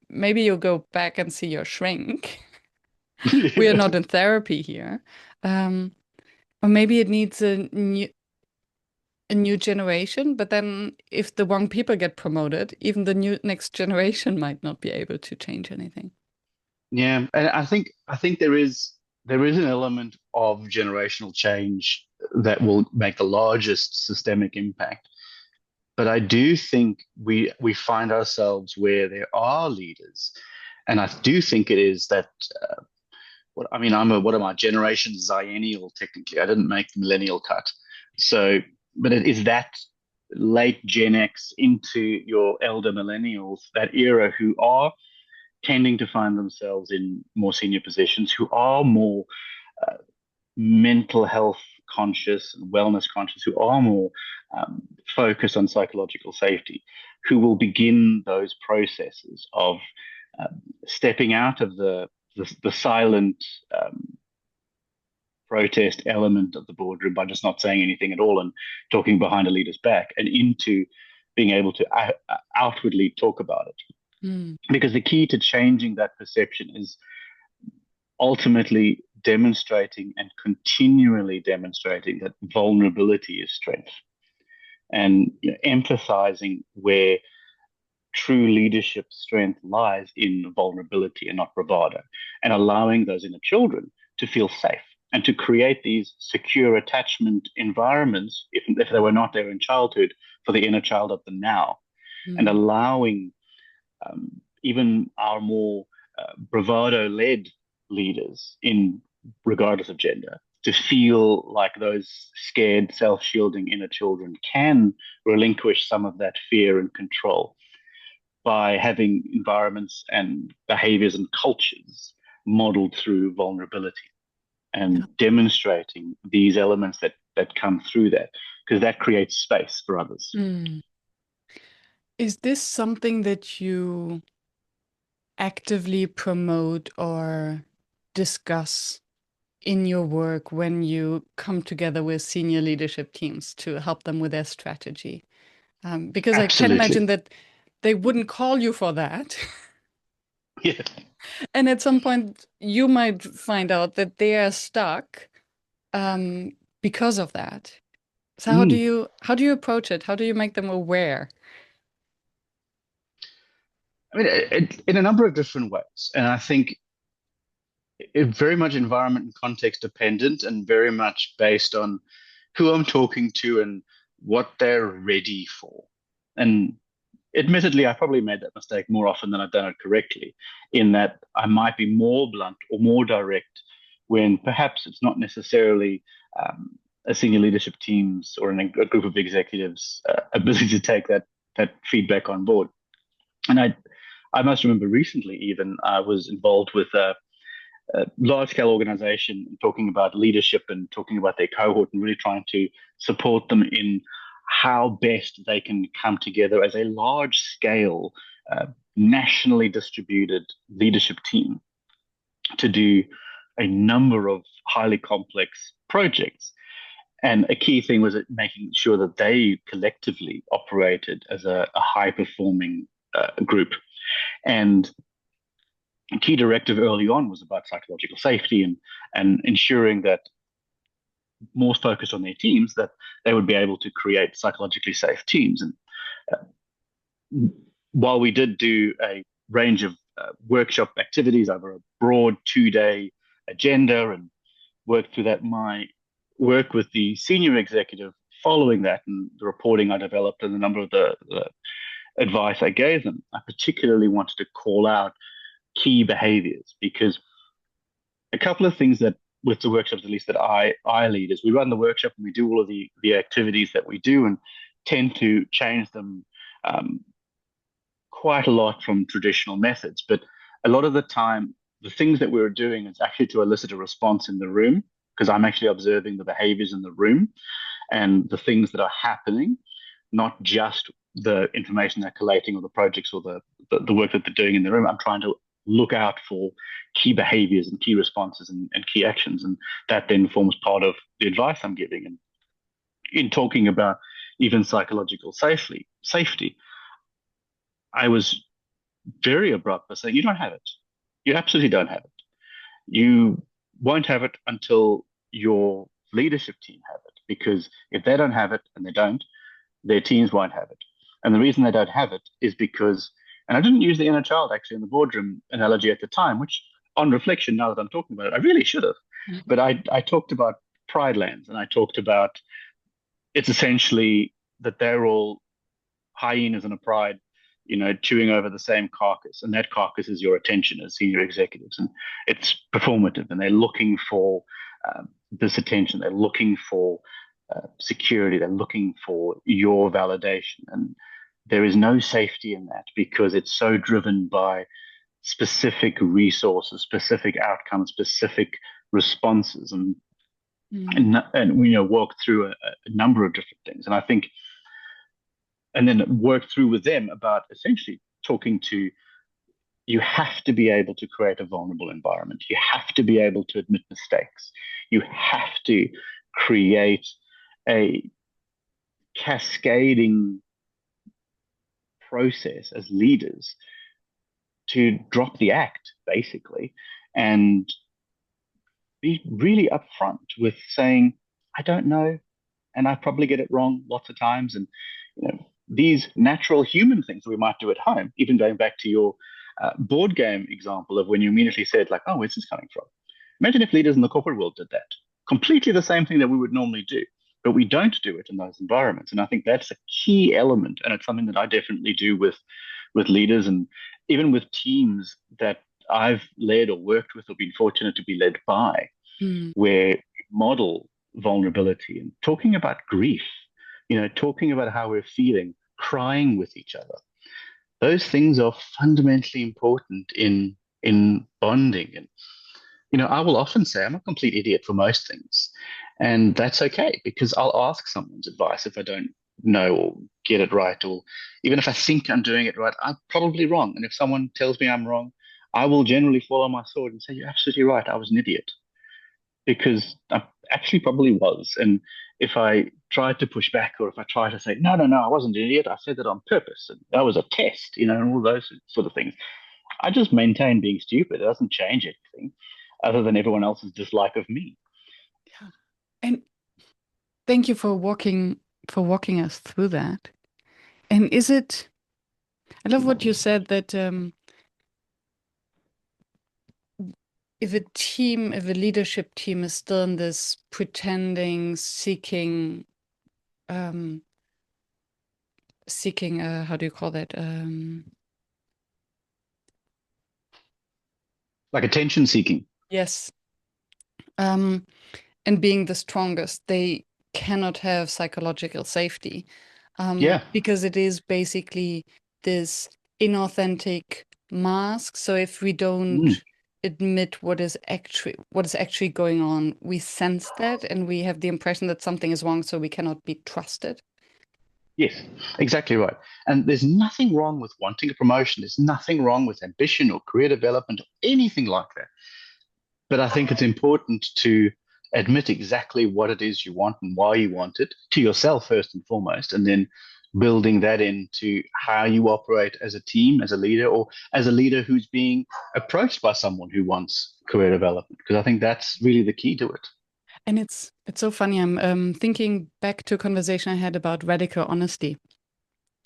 Maybe you'll go back and see your shrink. We are Yeah. not in therapy here. Or maybe it needs a new generation, but then if the wrong people get promoted, even the new next generation might not be able to change anything. Yeah. And I think there is an element of generational change that will make the largest systemic impact. But I do think we find ourselves where there are leaders, and I do think it is that. What I mean, what am I? Generation Xennial, technically. I didn't make the millennial cut, so but it is that late Gen X into your elder millennials, that era, who are tending to find themselves in more senior positions, who are more uh, mental health conscious and wellness conscious, who are more focused on psychological safety, who will begin those processes of stepping out of the silent protest element of the boardroom by just not saying anything at all and talking behind a leader's back, and into being able to outwardly talk about it. Mm. Because the key to changing that perception is ultimately demonstrating and continually demonstrating that vulnerability is strength, and emphasizing where true leadership strength lies in vulnerability and not bravado, and allowing those inner children to feel safe and to create these secure attachment environments, if they were not there in childhood, for the inner child of the now, and Mm. allowing even our more bravado-led leaders, in regardless of gender, to feel like those scared, self-shielding inner children can relinquish some of that fear and control by having environments and behaviors and cultures modeled through vulnerability, Yeah. and demonstrating these elements that come through that, because that creates space for others. Mm. Is this something that you actively promote or discuss in your work when you come together with senior leadership teams to help them with their strategy? Because I can Absolutely. imagine that they wouldn't call you for that. Yeah. And at some point, you might find out that they are stuck because of that. So Mm. how do you approach it? How do you make them aware? I mean, in a number of different ways. And I think it's very much environment and context dependent, and very much based on who I'm talking to and what they're ready for. And admittedly, I probably made that mistake more often than I've done it correctly, in that I might be more blunt or more direct when perhaps it's not necessarily a senior leadership team's or a group of executives' ability to take that feedback on board. And I must remember recently, even I was involved with a large scale organization, talking about leadership and talking about their cohort, and really trying to support them in how best they can come together as a large scale, nationally distributed leadership team to do a number of highly complex projects. And a key thing was making sure that they collectively operated as a high performing group. And a key directive early on was about psychological safety, and ensuring that, more focused on their teams, that they would be able to create psychologically safe teams. And while we did do a range of workshop activities over a broad 2 day agenda and worked through that, my work with the senior executive following that, and the reporting I developed, and a number of the advice I gave them, I particularly wanted to call out key behaviors, because a couple of things that, with the workshops at least that I lead, is we run the workshop and we do all of the activities that we do, and tend to change them um, quite a lot from traditional methods. But a lot of the time, the things that we're doing is actually to elicit a response in the room, because I'm actually observing the behaviors in the room and the things that are happening, not just the information they're collating or the projects or the work that they're doing in the room. I'm trying to look out for key behaviors and key responses and key actions. And that then forms part of the advice I'm giving. And in talking about even psychological safety, I was very abrupt by saying, you don't have it. You absolutely don't have it. You won't have it until your leadership team have it. Because if they don't have it, and they don't, their teams won't have it. And the reason they don't have it is because, and I didn't use the inner child actually in the boardroom analogy at the time, which on reflection, now that I'm talking about it, I really should have. Mm. But I talked about pride lands, and I talked about it's essentially that they're all hyenas in a pride, chewing over the same carcass, and that carcass is your attention as senior executives, and it's performative, and they're looking for this attention, they're looking for security, they're looking for your validation, and there is no safety in that because it's so driven by specific resources, specific outcomes, specific responses, and Mm. and we work through a number of different things, and I think and then work through with them about essentially talking to you have to be able to create a vulnerable environment. You have to be able to admit mistakes. You have to create a cascading process as leaders to drop the act, basically, and be really upfront with saying, I don't know, and I probably get it wrong lots of times. And these natural human things we might do at home, even going back to your board game example of when you immediately said, like, oh, where's this coming from? Imagine if leaders in the corporate world did that. Completely the same thing that we would normally do, but we don't do it in those environments. And I think that's a key element, and it's something that I definitely do with leaders and even with teams that I've led or worked with or been fortunate to be led by, Mm. where model vulnerability and talking about grief, talking about how we're feeling, crying with each other. Those things are fundamentally important in bonding. And I will often say I'm a complete idiot for most things, and that's okay because I'll ask someone's advice if I don't know or get it right, or even if I think I'm doing it right, I'm probably wrong. And if someone tells me I'm wrong, I will generally fall on my sword and say, "You're absolutely right. I was an idiot." Because I actually probably was. And if I tried to push back or if I tried to say, no, no, no, I wasn't an idiot, I said that on purpose and that was a test, and all those sort of things, I just maintain being stupid. It doesn't change anything other than everyone else's dislike of me. Yeah. And thank you for walking us through that. And I love what you said that if a leadership team is still in this pretending, um, seeking, how do you call that? Like attention seeking. Yes. Um, and being the strongest, they cannot have psychological safety, Yeah. because it is basically this inauthentic mask. So if we Mm. don't admit what is actually going on, we sense that and we have the impression that something is wrong, so we cannot be trusted. Yes, exactly right. And there's nothing wrong with wanting a promotion. There's nothing wrong with ambition or career development or anything like that. But I think it's important to admit exactly what it is you want and why you want it to yourself first and foremost, and then building that into how you operate as a team, as a leader, or as a leader who's being approached by someone who wants career development. Because I think that's really the key to it. And it's so funny. I'm thinking back to a conversation I had about radical honesty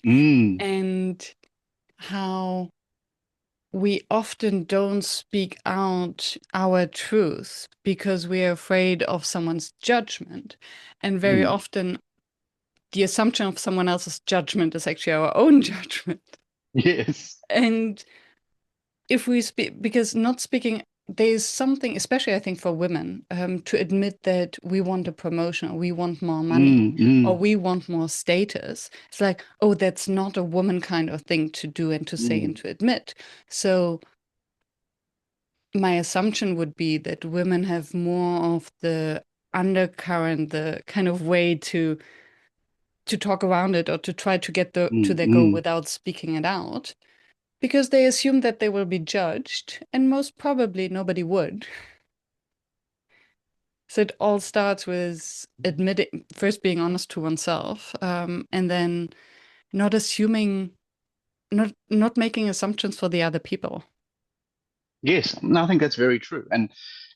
Mm, and how we often don't speak out our truth because we are afraid of someone's judgment. And very mm, often, the assumption of someone else's judgment is actually our own judgment. yes. And if we speak, because not speaking, there's something, especially I think for women, to admit that we want a promotion or we want more money Mm, mm, or we want more status. It's like, oh, that's not a woman kind of thing to do and to say and mm. to admit. So my assumption would be that women have more of the undercurrent, the kind of way to talk around it or to try to get to Mm, their goal mm. without speaking it out because they assume that they will be judged, and most probably nobody would. So it all starts with admitting, first being honest to oneself, and then not assuming, not making assumptions for the other people. Yes, no, I think that's very true. And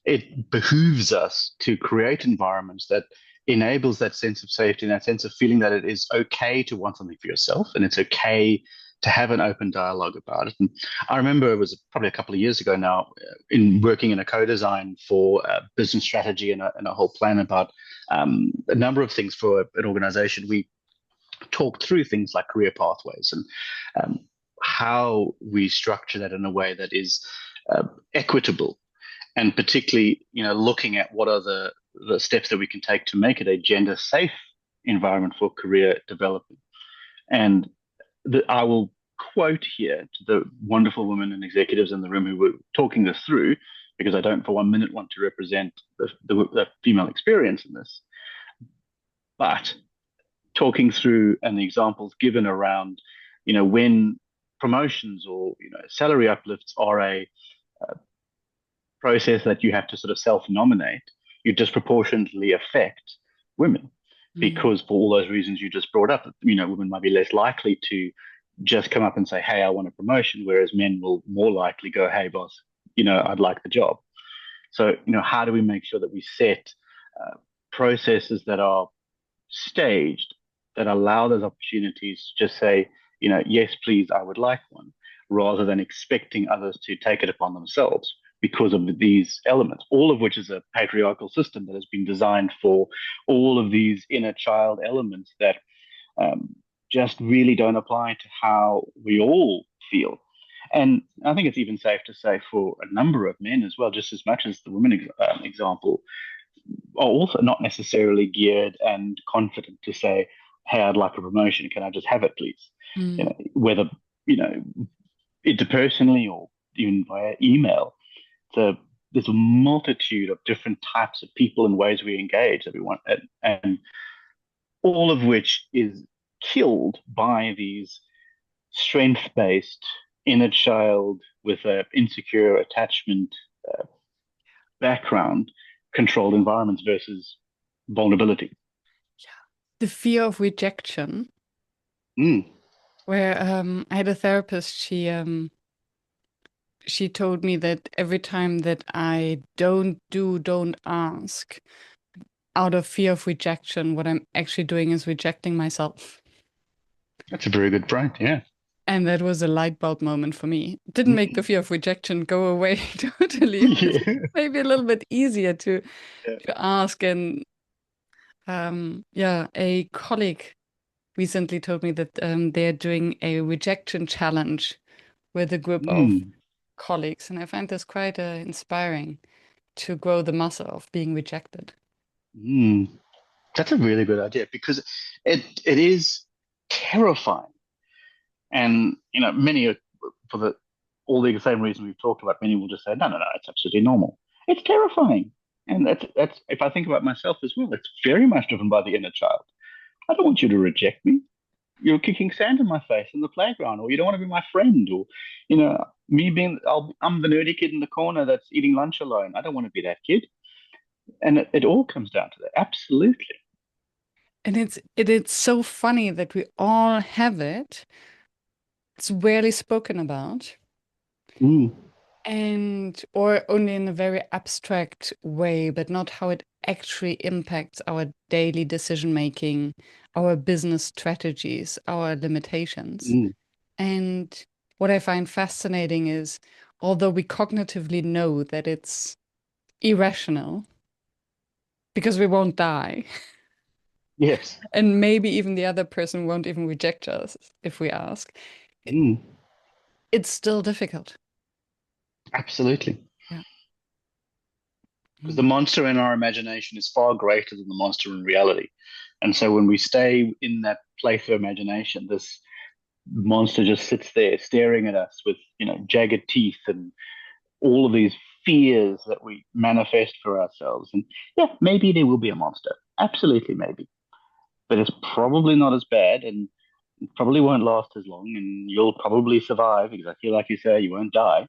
it behooves us to create environments that enables that sense of safety and that sense of feeling that it is okay to want something for yourself and it's okay to have an open dialogue about it. And I remember it was probably a couple of years ago now, in working in a co-design for business strategy and a whole plan about a number of things for an organization. We talked through things like career pathways and um, how we structure that in a way that is uh, equitable, and particularly, looking at what are the steps that we can take to make it a gender safe environment for career development. And I will quote here to the wonderful women and executives in the room who were talking this through, because I don't for 1 minute want to represent the female experience in this, but talking through and the examples given around, when promotions or salary uplifts are a process that you have to sort of self-nominate, you disproportionately affect women Mm. because for all those reasons you just brought up, women might be less likely to just come up and say, "Hey, I want a promotion," whereas men will more likely go, "Hey, boss, I'd like the job." So, how do we make sure that we set processes that are staged, that allow those opportunities to just say, "Yes, please, I would like one," rather than expecting others to take it upon themselves because of these elements, all of which is a patriarchal system that has been designed for all of these inner child elements that um, just really don't apply to how we all feel. And I think it's even safe to say for a number of men as well, just as much as the women example, are also not necessarily geared and confident to say, "Hey, I'd like a promotion. Can I just have it, please?" Mm. Whether, you know, interpersonally or even via email. So there's a multitude of different types of people and ways we engage everyone, and all of which is killed by these strength-based inner child with a insecure attachment uh, background controlled environments versus vulnerability. The fear of rejection, Mm, where I had a therapist, she told me that every time that I don't ask, out of fear of rejection, what I'm actually doing is rejecting myself. that's a very good point. Yeah. And that was a light bulb moment for me. Didn't make the Mm, fear of rejection go away totally. It's yeah. maybe a little bit easier to Yeah. ask. And yeah, a colleague recently told me that they're doing a rejection challenge with a group of Mm, colleagues, and I find this quite inspiring to grow the muscle of being rejected. mm. That's a really good idea because it is terrifying, and many are for the all the same reason we've talked about. Many will just say, "No, no, no, it's absolutely normal." It's terrifying, and that's if I think about myself as well, it's very much driven by the inner child. I don't want you to reject me. You're kicking sand in my face in the playground, or you don't want to be my friend, or me being I'm the nerdy kid in the corner that's eating lunch alone. I don't want to be that kid, and it all comes down to that. Absolutely. And it's so funny that we all have it. It's rarely spoken about, Mm, and or only in a very abstract way, but not how it actually impacts our daily decision making, our business strategies, our limitations. mm, And what I find fascinating is, although we cognitively know that it's irrational because we won't die, yes. and maybe even the other person won't even reject us if we ask, Mm, it's still difficult. absolutely. Yeah. Because the Mm. monster in our imagination is far greater than the monster in reality. And so when we stay in that place of imagination, this monster just sits there staring at us with, jagged teeth and all of these fears that we manifest for ourselves. And yeah, maybe there will be a monster. Absolutely, maybe. But it's probably not as bad and it probably won't last as long. And you'll probably survive exactly like you say, you won't die.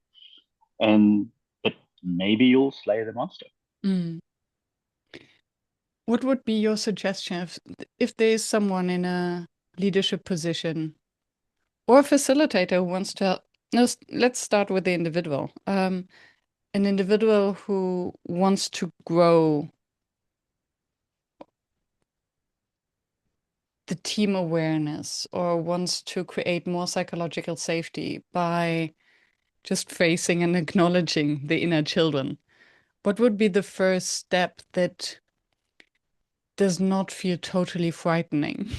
And but maybe you'll slay the monster. Mm. What would be your suggestion if there is someone in a leadership position or a facilitator who wants to, no, let's start with the individual. An individual who wants to grow the team awareness or wants to create more psychological safety by just facing and acknowledging the inner children, what would be the first step that does not feel totally frightening?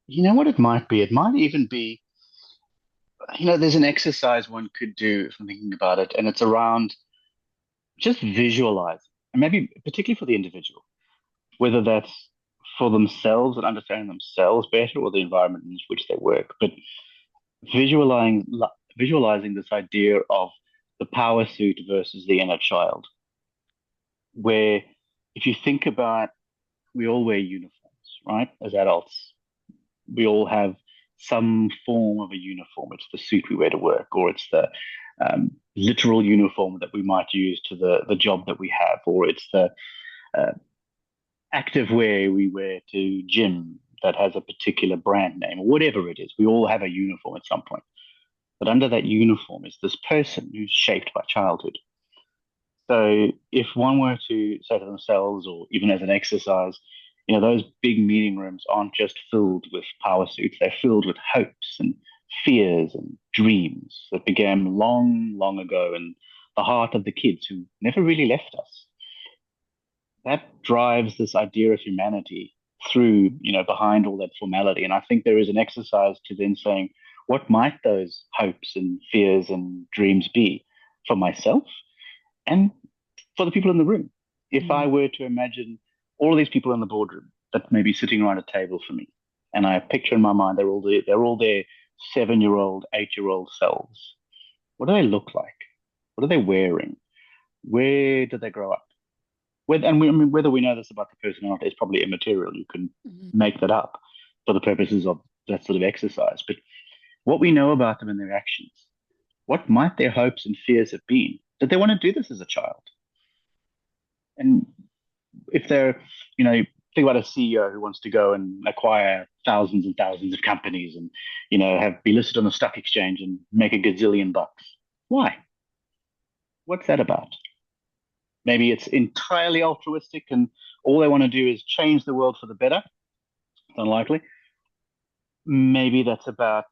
You know what it might be? It might even be, there's an exercise one could do if I'm thinking about it, and it's around just visualize, and maybe particularly for the individual, whether that's for themselves and understanding themselves better or the environment in which they work, but visualizing visualizing this idea of the power suit versus the inner child, where if you think about we all wear uniforms, right? As adults, we all have some form of a uniform. It's the suit we wear to work, or it's the literal uniform that we might use to the job that we have, or it's the uh, active wear we wear to gym that has a particular brand name, or whatever it is. We all have a uniform at some point. But under that uniform is this person who's shaped by childhood. So if one were to say to themselves, or even as an exercise, those big meeting rooms aren't just filled with power suits, they're filled with hopes and fears and dreams that began long, long ago in the heart of the kids who never really left us. That drives this idea of humanity through, behind all that formality. And I think there is an exercise to then saying, what might those hopes and fears and dreams be for myself and for the people in the room? If I Mm. were to imagine all of these people in the boardroom that may be sitting around a table for me, and I picture in my mind they're all their 7-year-old, 8-year-old selves. What do they look like? What are they wearing? Where did they grow up? I mean, whether we know this about the person or not is probably immaterial. You can Mhm. make that up for the purposes of that sort of exercise. But what we know about them and their actions, what might their hopes and fears have been? Did they want to do this as a child? And if they're, think about a CEO who wants to go and acquire thousands and thousands of companies and, have be listed on the stock exchange and make a gazillion bucks. Why? What's that about? Maybe it's entirely altruistic and all they want to do is change the world for the better. Unlikely. Maybe that's about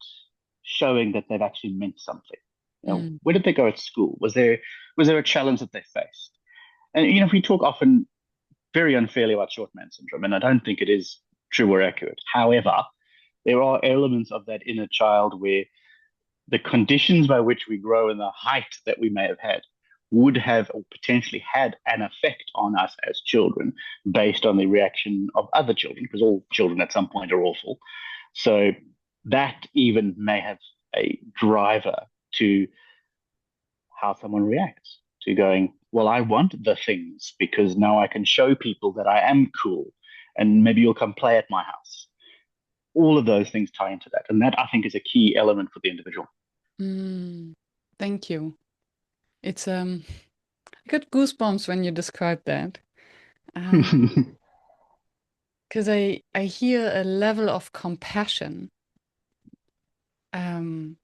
showing that they've actually meant something. Mm. Where did they go at school? Was there a challenge that they faced? And we talk often very unfairly about short man syndrome, and I don't think it is true or accurate. However, there are elements of that inner child where the conditions by which we grow and the height that we may have had would have or potentially had an effect on us as children based on the reaction of other children, because all children at some point are awful. So that even may have a driver to how someone reacts to going, well, I want the things because now I can show people that I am cool and maybe you'll come play at my house. All of those things tie into that. And that I think is a key element for the individual. Mm. Thank you. It's I got goosebumps when you described that. Because I hear a level of compassion um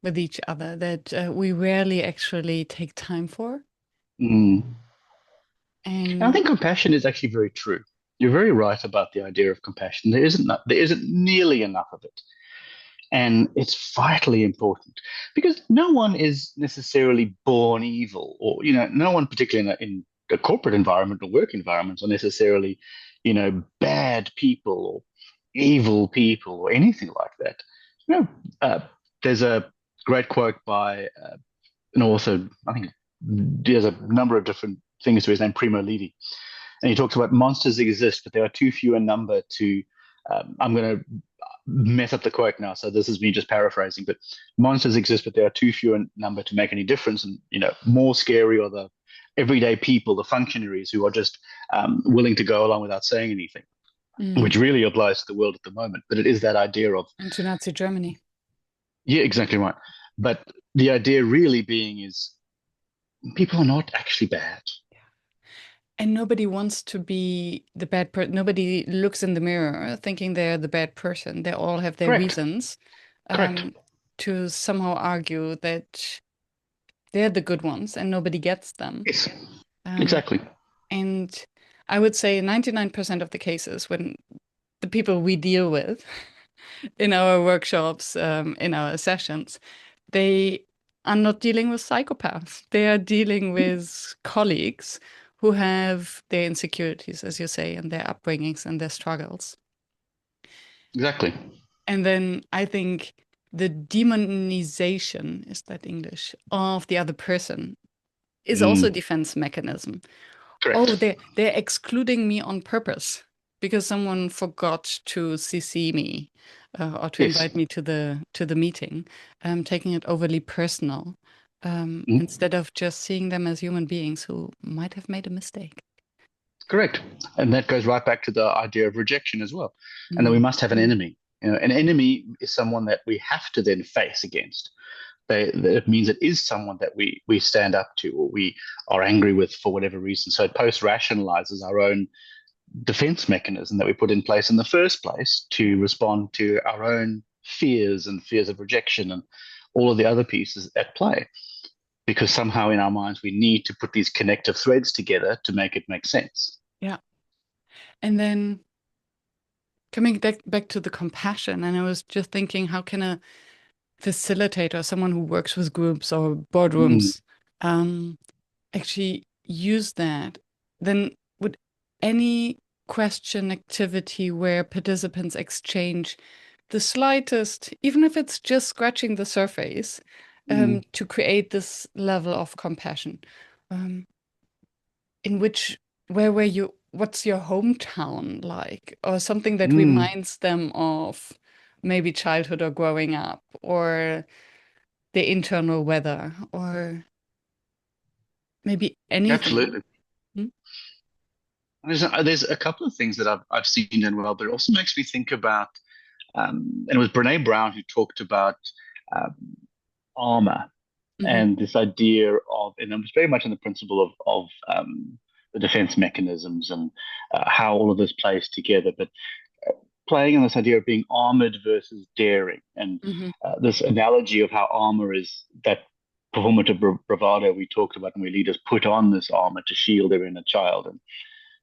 with each other that we rarely actually take time for. Mm. And I And think compassion is actually very true. You're very right about the idea of compassion. There isn't nearly enough of it. And it's vitally important because no one is necessarily born evil, or no one, particularly in a corporate environment or work environments, are necessarily, bad people or evil people or anything like that. You know, uh, there's a great quote by an author. I think he has a number of different things to his name, Primo Levi, and he talks about monsters exist, but there are too few in number to. I'm going to mess up the quote now, so this is me just paraphrasing. But monsters exist, but there are too few in number to make any difference. And more scary are the everyday people, the functionaries who are just willing to go along without saying anything, mm, which really applies to the world at the moment. But it is that idea of into Nazi Germany. yeah, exactly right. But the idea really being is people are not actually bad. And nobody wants to be the bad person. Nobody looks in the mirror thinking they're the bad person. They all have their Correct. reasons Correct. um, to somehow argue that they're the good ones and nobody gets them. Yes. Um, Exactly. and I would say 99% of the cases when the people we deal with in our workshops, in our sessions, they are not dealing with psychopaths. They are dealing with colleagues who have their insecurities, as you say, and their upbringings and their struggles. Exactly. And then I think the demonization, is that English, of the other person is also a Mm, defense mechanism. Oh, correct. they're excluding me on purpose because someone forgot to CC me or to Yes. invite me to the meeting, taking it overly personal, Mm, instead of just seeing them as human beings who might have made a mistake. correct. And that goes right back to the idea of rejection as well. And that we Mm, must have an enemy. An enemy is someone that we have to then face against. It means it is someone that we stand up to or we are angry with for whatever reason. So it post rationalizes our own defense mechanism that we put in place in the first place to respond to our own fears and fears of rejection and all of the other pieces at play. Because somehow in our minds we need to put these connective threads together to make it make sense. yeah. And then coming back to the compassion, and I was just thinking, how can a facilitator, someone who works with groups or Mm, boardrooms, um, actually use that? Then would any question activity where participants exchange the slightest, even if it's just scratching the surface, mm, to create this level of compassion, um, in which, where were you, what's your hometown like, or something that mm. reminds them of maybe childhood or growing up, or the internal weather, or maybe anything. Absolutely. Hmm? There's a couple of things that I've seen done well, but it also makes me think about, and it was Brene Brown who talked about um, armor Hmm. and this idea of, and it was very much in the principle of the defense mechanisms and how all of this plays together, but playing on this idea of being armored versus daring, and Hmm. this analogy of how armor is that performative bravado we talked about, and we leaders put on this armor to shield their inner child. And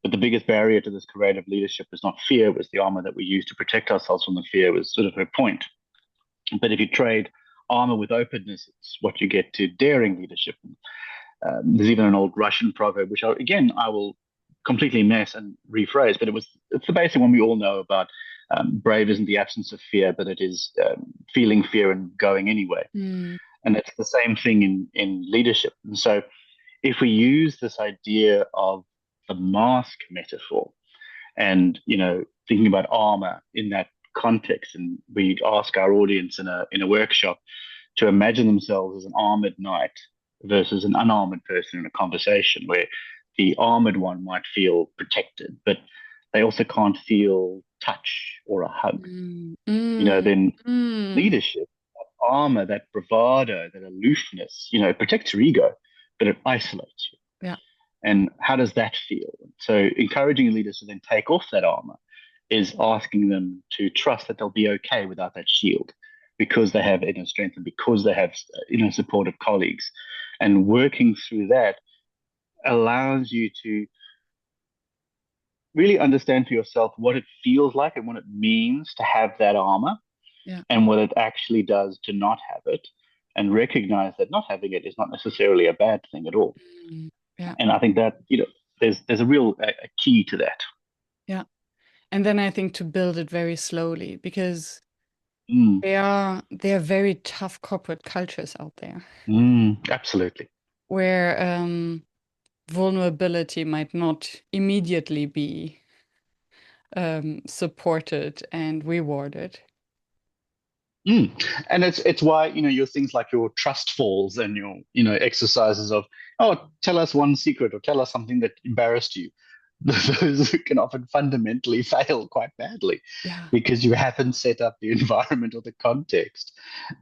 but the biggest barrier to this creative leadership is not fear; it was the armor that we use to protect ourselves from the fear. Was sort of her point. But if you trade armor with openness, it's what you get to daring leadership. There's even an old Russian proverb, which again I will completely mess and rephrase, but it's the basic one we all know about. Brave isn't the absence of fear, but it is feeling fear and going anyway. Mm. And it's the same thing in leadership. And so if we use this idea of the mask metaphor and thinking about armor in that context, and we ask our audience in a workshop to imagine themselves as an armored knight versus an unarmored person in a conversation where the armored one might feel protected, but they also can't feel touch or a hug. Mm. Mm. Then Mm. leadership, that armor, that bravado, that aloofness, it protects your ego, but it isolates you. Yeah. And how does that feel? So encouraging leaders to then take off that armor is asking them to trust that they'll be okay without that shield because they have inner strength and because they have supportive colleagues. And working through that allows you to really understand for yourself what it feels like and what it means to have that armor Yeah. and what it actually does to not have it, and recognize that not having it is not necessarily a bad thing at all. Mm. Yeah. And I think that there's a real a key to that. Yeah. And then I think to build it very slowly because Mm, there are very tough corporate cultures out there absolutely. where vulnerability might not immediately be supported and rewarded. Mm. And it's why your things like your trust falls and your exercises of, oh, tell us one secret or tell us something that embarrassed you. Those can often fundamentally fail quite badly Yeah. because you haven't set up the environment or the context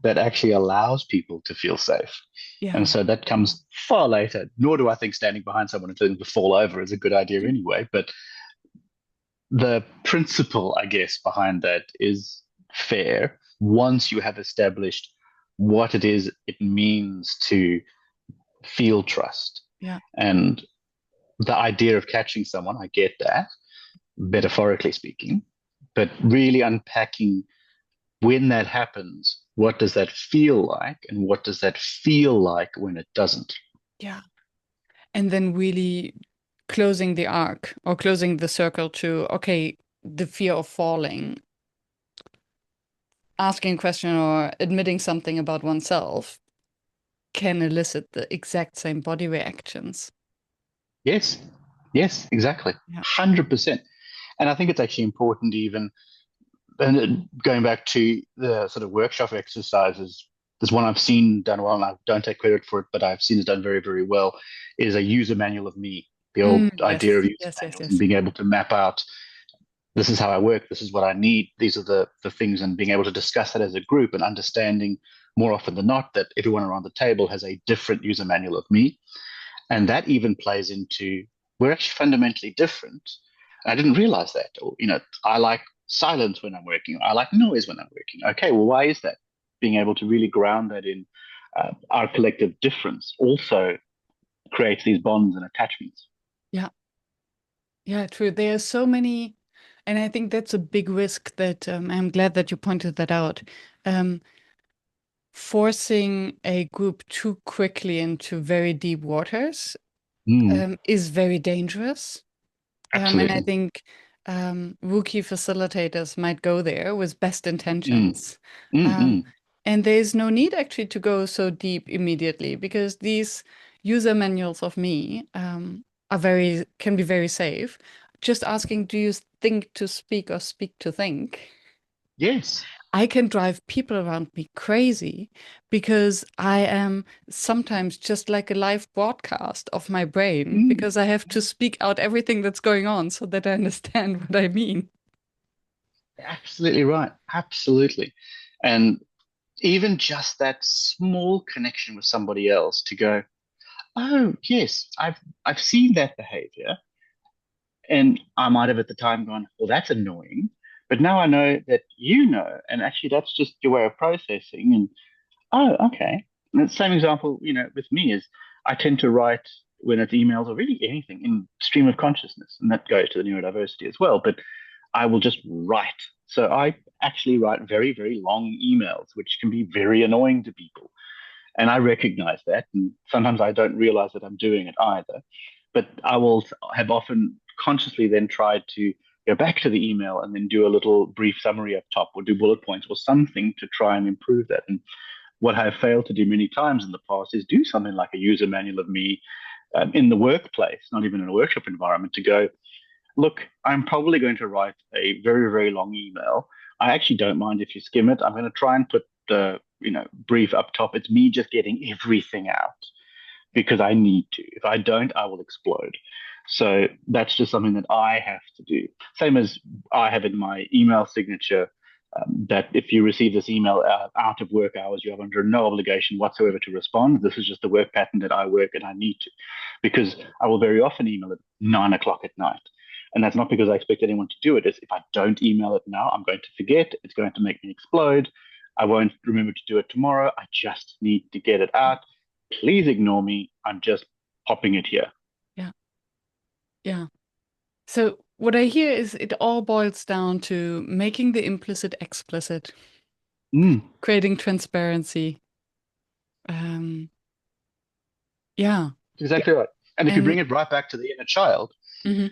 that actually allows people to feel safe. And Yeah. so that comes far later. Nor do I think standing behind someone and telling them to fall over is a good idea anyway. But the principle, I guess, behind that is fair once you have established what it means to feel trust. Yeah. And the idea of catching someone, I get that, metaphorically speaking, but really unpacking when that happens, what does that feel like? And what does that feel like when it doesn't? Yeah. And then really closing the arc or closing the circle to, okay, the fear of falling, asking a question or admitting something about oneself can elicit the exact same body reactions. Yes, yes, exactly. Yeah. 100%. And I think it's actually important, even and going back to the sort of workshop exercises, there's one I've seen done well, and I don't take credit for it, but I've seen it done very, very well, is a user manual of me. The old idea Yes, of user yes, yes, manuals and yes. being able to map out this is how I work, this is what I need, these are the things, and being able to discuss that as a group and understanding more often than not that everyone around the table has a different user manual of me. And that even plays into we're actually fundamentally different. I didn't realize that. Or, I like silence when I'm working. I like noise when I'm working. Okay, well, why is that? Being able to really ground that in our collective difference also creates these bonds and attachments. Yeah, yeah, true. There are so many, and I think that's a big risk that I'm glad that you pointed that out. Um, Forcing a group too quickly into very deep waters Mm, is very dangerous. And I absolutely. think rookie facilitators might go there with best Mm, intentions. mm, Um, mm. and there's no need actually to go so deep immediately because these user manuals of me can be very safe. Just asking, do you think to speak or speak to think? Yes. I can drive people around me crazy because I am sometimes just like a live broadcast of my brain Mm, because I have to speak out everything that's going on so that I understand what I mean. absolutely right. Absolutely. And even just that small connection with somebody else to go, oh, yes, I've seen that behavior. And I might have at the time gone, well, that's annoying. But now I know that you know, and actually that's just your way of processing. And oh, okay. And the same example, with me is I tend to write when it's emails or really anything in stream of consciousness, and that goes to the neurodiversity as well. But I will just write. So I actually write very, very long emails, which can be very annoying to people. And I recognize that. And sometimes I don't realize that I'm doing it either. But I will have often consciously then tried to go back to the email and then do a little brief summary up top or do bullet points or something to try and improve that. And what I've failed to do many times in the past is do something like a user manual of me in the workplace, not even in a workshop environment, to go, look, I'm probably going to write a very, very long email. I actually don't mind if you skim it. I'm going to try and put the, brief up top. It's me just getting everything out because I need to. If I don't, I will explode. So that's just something that I have to do. Same as I have in my email signature that if you receive this email out of work hours, you have under no obligation whatsoever to respond. This is just the work pattern that I work and I need to, because I will very often email at 9 o'clock at night. And that's not because I expect anyone to do it. It's if I don't email it now, I'm going to forget. It's going to make me explode. I won't remember to do it tomorrow. I just need to get it out. Please ignore me. I'm just popping it here. Yeah, yeah. So what I hear is it all boils down to making the implicit explicit, Mm, creating transparency. Um, yeah, exactly right. And if you and bring it right back to the inner child, mhm,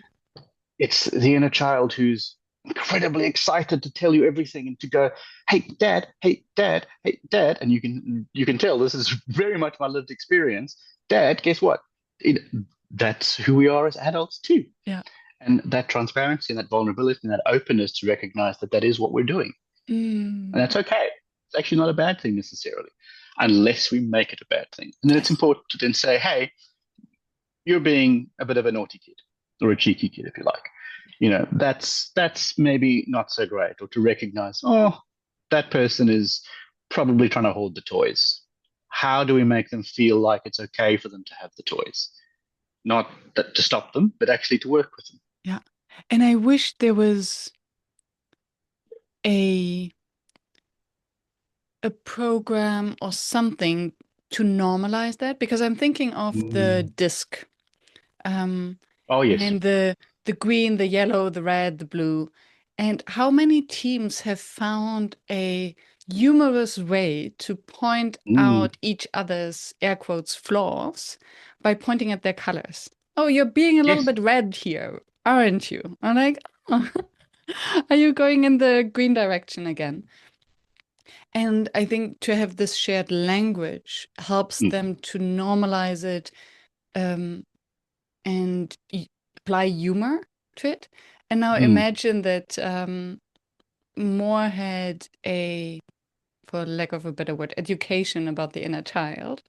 it's the inner child who's incredibly excited to tell you everything and to go, hey dad, hey dad, hey dad. And you can tell this is very much my lived experience. Dad, guess what? It, that's who we are as adults too. yeah. And that transparency and that vulnerability and that openness to recognize that that is what we're doing. And Mm, that's okay. It's actually not a bad thing necessarily, unless we make it a bad thing. And then it's yes. important to then say, hey, you're being a bit of a naughty kid or a cheeky kid, if you like. That's maybe not so great. Or to recognize, oh, that person is probably trying to hold the toys. How do we make them feel like it's okay for them to have the toys? Not that to stop them, but actually to work with them. Yeah. And I wish there was a a program or something to normalize that because I'm thinking of the Mm, disc. Um, Oh yes. and the green, the yellow, the red, the blue. And how many teams have found a humorous way to point Mm, out each other's air quotes flaws by pointing at their colors? Oh, you're being a little yes. bit red here, aren't you? I'm like, oh, are you going in the green direction again? And I think to have this shared language helps Mm, them to normalize it, um, and apply humor to it. And now mm, imagine that Moore had a, for lack of a better word, education about the inner child.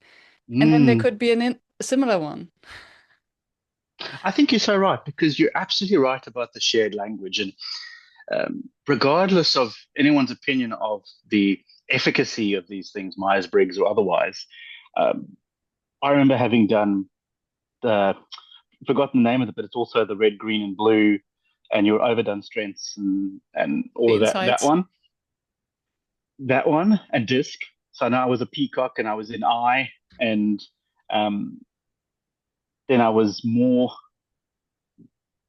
And then there mm. could be a similar one. I think you're so right because you're absolutely right about the shared language. And regardless of anyone's opinion of the efficacy of these things, Myers-Briggs or otherwise, um, I remember having done the forgotten the name of it, but it's also the red, green, and blue, and your overdone strengths and all The of that. insights. That one, and disc. So now I was a peacock, and I was in I, and um, then I was more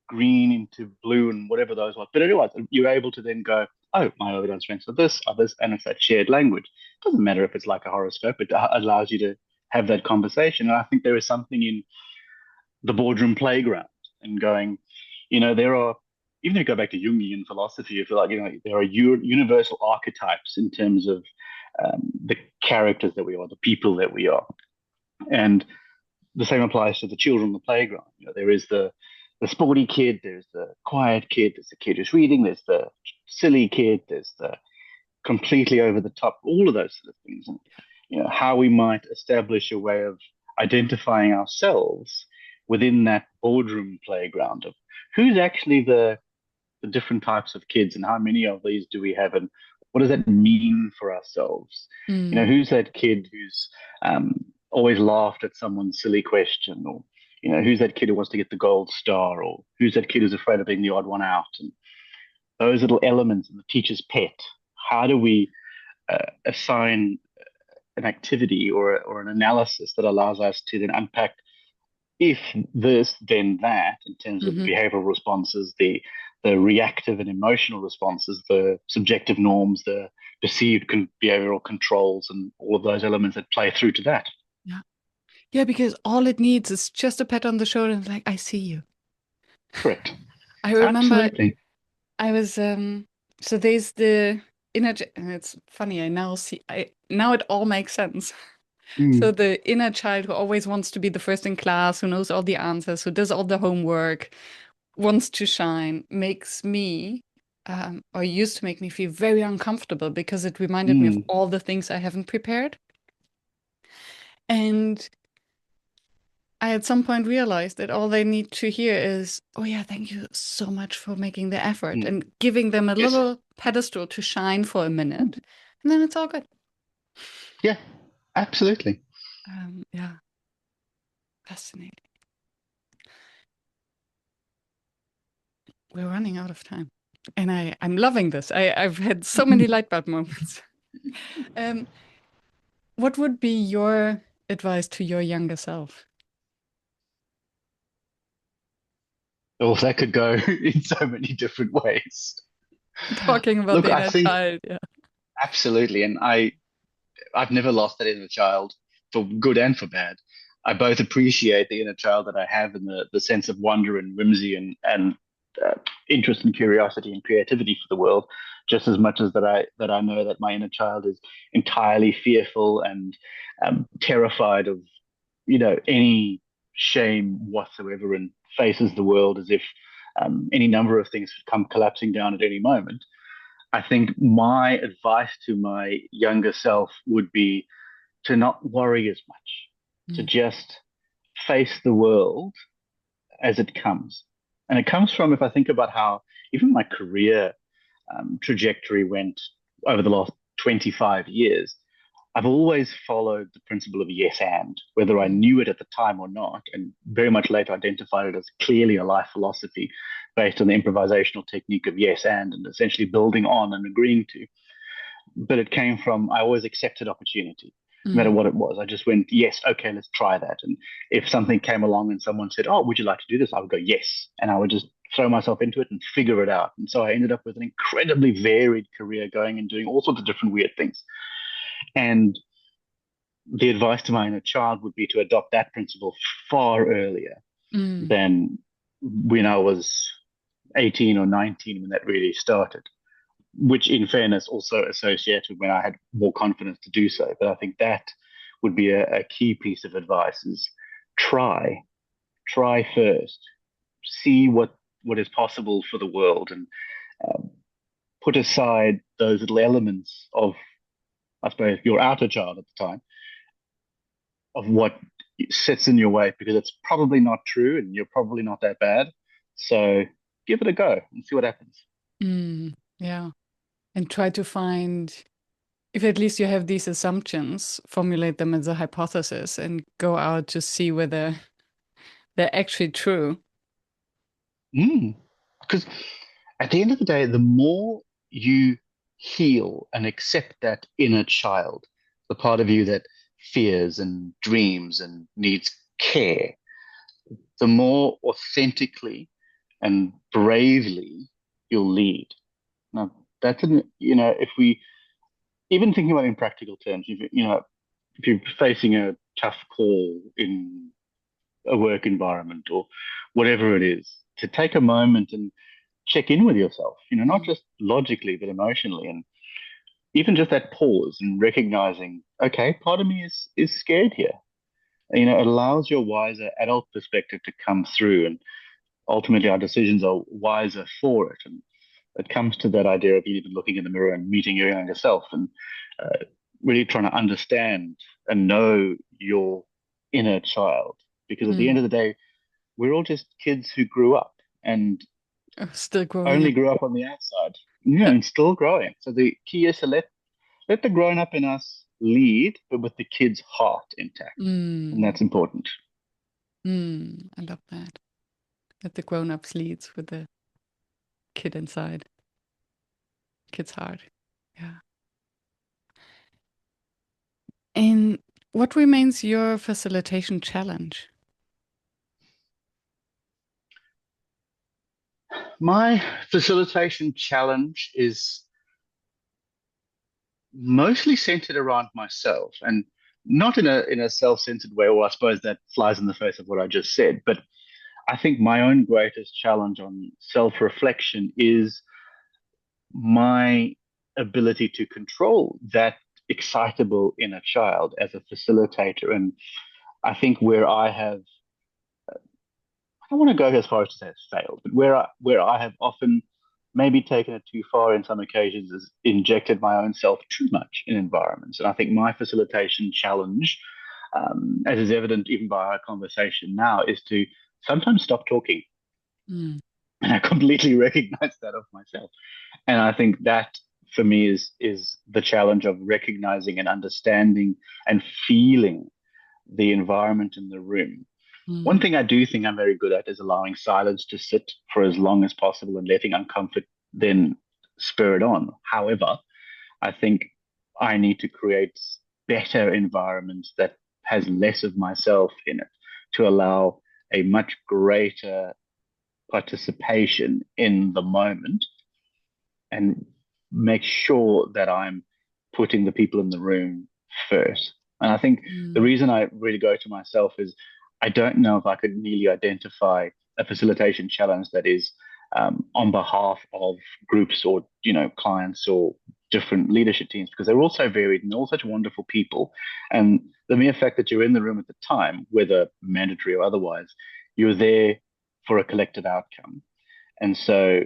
green into blue and whatever those were. But anyway, you're able to then go, oh, my overdone strengths are this, others, and it's that shared language. It doesn't matter if it's like a horoscope; it allows you to have that conversation. And I think there is something in the boardroom playground and going, there are, even if you go back to Jungian philosophy, if you like, there are universal archetypes in terms of the characters that we are, the people that we are. And the same applies to the children on the playground. There is the sporty kid, there's the quiet kid, there's the kid who's reading, there's the silly kid, there's the completely over the top, all of those sort of things. And how we might establish a way of identifying ourselves within that boardroom playground of who's actually the different types of kids and how many of these do we have and what does that mean for ourselves? Mm. Who's that kid who's always laughed at someone's silly question, or who's that kid who wants to get the gold star, or who's that kid who's afraid of being the odd one out, and those little elements in the teacher's pet. How do we assign an activity or an analysis that allows us to then unpack if this, then that, in terms of Hmm. behavioral responses, the reactive and emotional responses, the subjective norms, the perceived behavioral controls, and all of those elements that play through to that. Yeah. Yeah, because all it needs is just a pat on the shoulder and like, I see you. Correct. I remember Absolutely. I was so there's the and it's funny, I now it all makes sense. So Mm, the inner child who always wants to be the first in class, who knows all the answers, who does all the homework, wants to shine, makes me, or used to make me feel very uncomfortable because it reminded me of mm, all the things I haven't prepared. And I at some point realized that all they need to hear is, oh yeah, thank you so much for making the effort, mm. and giving them a Yes. little pedestal to shine for a minute. And then it's all good. Yeah. Absolutely. Yeah, fascinating. We're running out of time. And I'm loving this. I've had so many light bulb moments. Um, what would be your advice to your younger self? Oh, that could go in so many different ways. Talking about Look, the I inner think child. Yeah. absolutely, and I've never lost that inner child for good and for bad. I both appreciate the inner child that I have and the sense of wonder and whimsy and uh, interest and curiosity and creativity for the world, just as much as that I know that my inner child is entirely fearful and terrified of any shame whatsoever and faces the world as if any number of things could come collapsing down at any moment. I think my advice to my younger self would be to not worry as much, to Mm, just face the world as it comes. And it comes from, if I think about how even my career trajectory went over the last 25 years, I've always followed the principle of yes and, whether I mm, knew it at the time or not, and very much later identified it as clearly a life philosophy based on the improvisational technique of yes and essentially building on and agreeing to. But it came from, I always accepted opportunity. no matter Mm. what it was. I just went, yes, okay, let's try that. And if something came along and someone said, oh, would you like to do this? I would go, yes. And I would just throw myself into it and figure it out. And so I ended up with an incredibly varied career going and doing all sorts of different weird things. And the advice to my inner child would be to adopt that principle far earlier Mm. than when I was 18 or 19 when that really started, which in fairness also associated when I had more confidence to do so. But I think that would be a key piece of advice is try, try first, see what is possible for the world and um, put aside those little elements of, I suppose, your outer child at the time of what sits in your way because it's probably not true and you're probably not that bad. So give it a go and see what happens. Mm. Yeah. And try to find, if at least you have these assumptions, formulate them as a hypothesis and go out to see whether they're actually true. Because at the end of the day, the more you heal and accept that inner child, the part of you that fears and dreams and needs care, the more authentically and bravely you'll lead. Now, that's if we even thinking about it in practical terms, if you're facing a tough call in a work environment or whatever it is, to take a moment and check in with yourself, not Mm. just logically, but emotionally. And even just that pause and recognizing, okay, part of me is scared here. It allows your wiser adult perspective to come through. And ultimately our decisions are wiser for it. And it comes to that idea of even looking in the mirror and meeting your younger self and uh, really trying to understand and know your inner child. Because at the end Mm. of the day, we're all just kids who grew up and Oh, still growing only up. grew up on the outside, Yeah. and still growing. So the key is to let the grown up in us lead, but with the kid's heart intact, and Mm. that's important. I love that. That the grown-ups leads with the kid inside, kid's heart. Yeah. And what remains your facilitation challenge? My facilitation challenge is mostly centered around myself, and not in a self-centered way, or I suppose that flies in the face of what I just said. But I think my own greatest challenge on self-reflection is my ability to control that excitable inner child as a facilitator. And I think where I have, I don't want to go as far as to say it's failed, but where I have often maybe taken it too far in some occasions is injected my own self too much in environments. And I think my facilitation challenge, as is evident even by our conversation now, is to sometimes stop talking. Mm. And I completely recognize that of myself. And I think that for me is the challenge of recognizing and understanding and feeling the environment in the room. One Mm. thing I do think I'm very good at is allowing silence to sit for as long as possible and letting uncomfort then spur it on. However, I think I need to create better environments that has less of myself in it to allow a much greater participation in the moment and make sure that I'm putting the people in the room first. And I think the Mm. reason I really go to myself is I don't know if I could nearly identify a facilitation challenge that is on behalf of groups or clients or different leadership teams because they're all so varied and all such wonderful people. And the mere fact that you're in the room at the time, whether mandatory or otherwise, you're there for a collective outcome. And so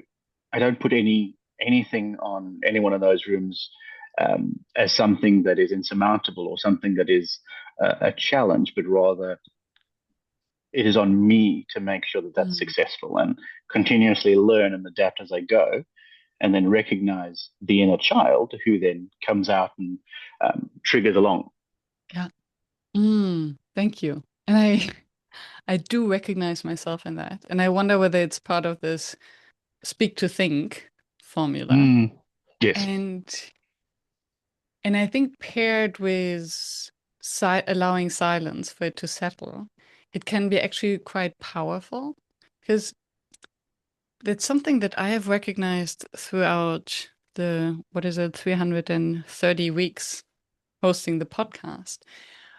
I don't put anything on any one of those rooms as something that is insurmountable or something that is a challenge, but rather it is on me to make sure that that's Mm. successful and continuously learn and adapt as I go, and then recognize the inner child who then comes out and triggers along. Yeah. Thank you. And I do recognize myself in that. And I wonder whether it's part of this speak to think formula. Mm, yes. And and I think paired with allowing silence for it to settle, it can be actually quite powerful because that's something that I have recognized throughout the, what is it, 330 weeks hosting the podcast.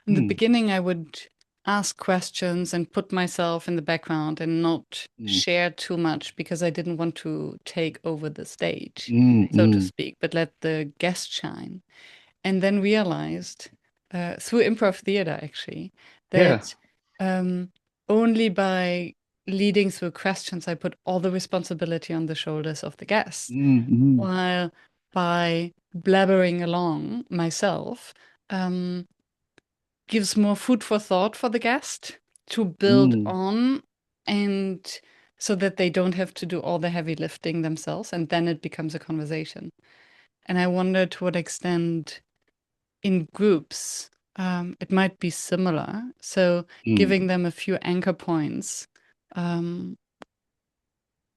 In the Mm, beginning, I would ask questions and put myself in the background and not mm, share too much because I didn't want to take over the stage, mm, so to mm. speak, but let the guest shine. And then realized through improv theater, actually, Yeah. that um, only by leading through questions, I put all the responsibility on the shoulders of the guest, Mm, mm, while by blabbering along myself, um, gives more food for thought for the guest to build mm, on, and so that they don't have to do all the heavy lifting themselves, and then it becomes a conversation. And I wonder to what extent in groups it might be similar. So mm, giving them a few anchor points, um,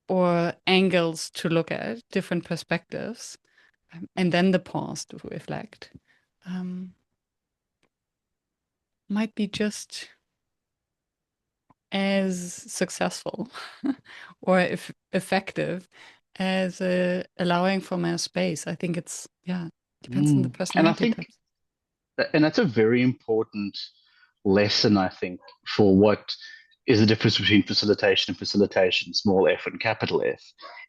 or angles to look at, different perspectives, and then the pause to reflect, um, might be just as successful or if effective as allowing for more space. I think it's, yeah, depends on the mm. And I personality think, types. and that's a very important lesson, I think, for what is the difference between facilitation, small f and capital F,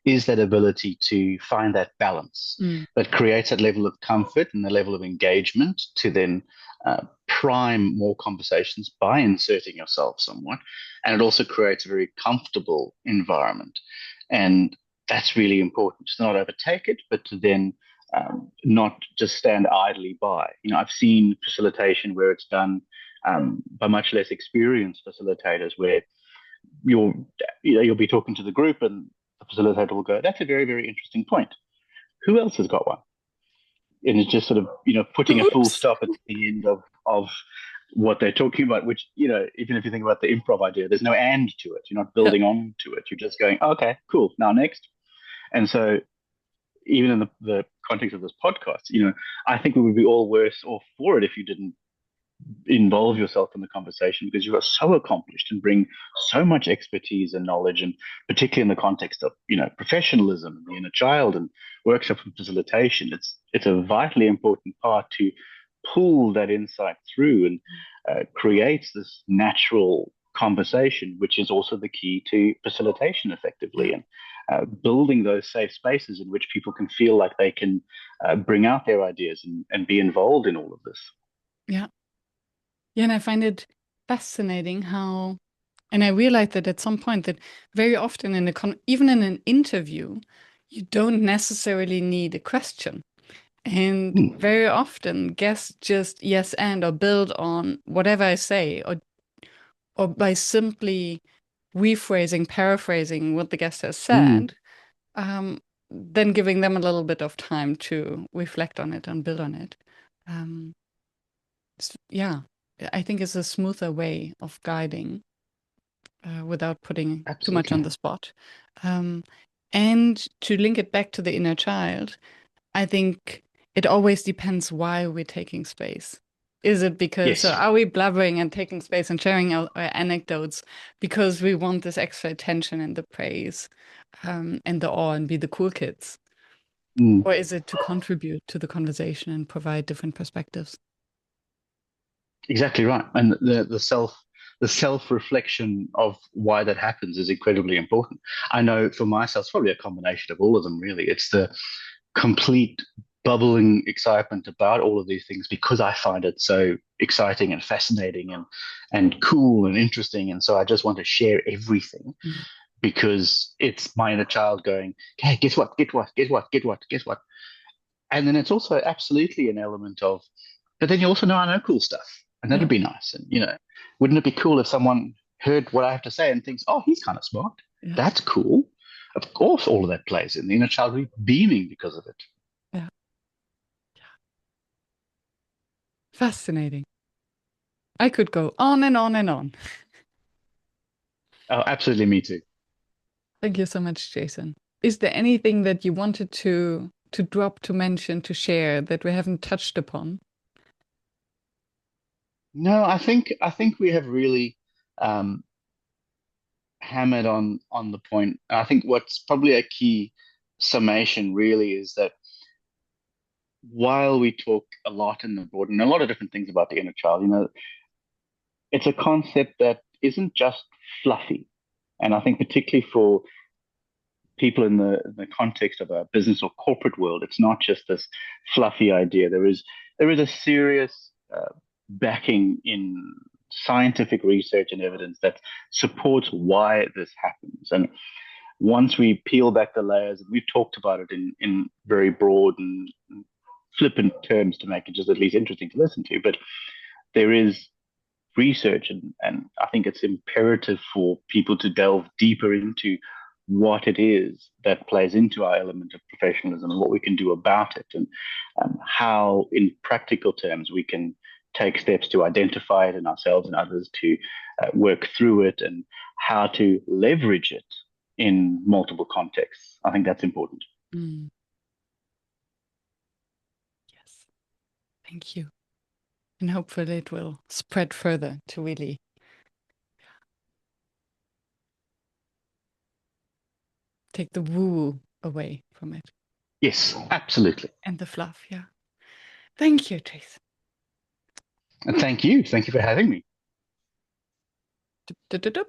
is that ability to find that balance Mm, that creates that level of comfort and the level of engagement to then prime more conversations by inserting yourself somewhat. And it also creates a very comfortable environment. And that's really important to not overtake it, but to then not just stand idly by. You know, I've seen facilitation where it's done by much less experienced facilitators, where you'll you'll be talking to the group, and the facilitator will go, "That's a very very interesting point. Who else has got one?" And it's just sort of putting a full oops. stop at the end of what they're talking about. Which even if you think about the improv idea, there's no and to it. You're not Yeah, building on to it. You're just going, "Okay, cool. Now next." And so even in the context of this podcast, I think we would be all worse off for it if you didn't involve yourself in the conversation, because you are so accomplished and bring so much expertise and knowledge, and particularly in the context of professionalism and the inner child and workshop and facilitation, it's a vitally important part to pull that insight through and creates this natural conversation, which is also the key to facilitation effectively, yeah, and building those safe spaces in which people can feel like they can bring out their ideas and be involved in all of this. yeah. Yeah, and I find it fascinating how, and I realized that at some point that very often in even in an interview, you don't necessarily need a question. And Mm, very often guests just yes and or build on whatever I say, or by simply rephrasing, paraphrasing what the guest has mm. said, then giving them a little bit of time to reflect on it and build on it. Um, yeah, I think it's a smoother way of guiding without putting too much on Absolutely. the spot. Um, and to link it back to the inner child, I think it always depends why we're taking space. Is it because, so Yes. are we blabbering and taking space and sharing our anecdotes because we want this extra attention and the praise, and the awe and be the cool kids? Mm, Or is it to contribute to the conversation and provide different perspectives? exactly right. And the self reflection of why that happens is incredibly important. I know for myself, it's probably a combination of all of them, really. It's the complete bubbling excitement about all of these things because I find it so exciting and fascinating and cool and interesting. And so I just want to share everything Mm, because it's my inner child going, "Hey, guess what? Get what? Guess what? Get what? Guess what?" And then it's also absolutely an element of, but then you also know I know cool stuff, and yeah, that'd be nice. And wouldn't it be cool if someone heard what I have to say and thinks, "Oh, he's kind of smart. yeah, That's cool." Of course, all of that plays in. The inner child will be beaming because of it. yeah. Fascinating. I could go on and on and on. Oh, absolutely, me too. Thank you so much, Jason. Is there anything that you wanted to drop, to mention, to share that we haven't touched upon? No, I think we have really um, hammered on the point. I think what's probably a key summation really is that while we talk a lot in the board and a lot of different things about the inner child, it's a concept that isn't just fluffy. And I think particularly for people in the context of a business or corporate world, it's not just this fluffy idea. There is a serious backing in scientific research and evidence that supports why this happens. And once we peel back the layers, we've talked about it in very broad and flippant terms to make it just at least interesting to listen to. But there is research, and I think it's imperative for people to delve deeper into what it is that plays into our element of professionalism and what we can do about it, and how, in practical terms, we can take steps to identify it in ourselves and others, to work through it, and how to leverage it in multiple contexts. I think that's important. Mm, yes, thank you. And hopefully it will spread further to really take the woo away from it Yes, absolutely. and the fluff. Yeah. Thank you, Jason. And thank you. Thank you for having me. Dup, dup, dup, dup.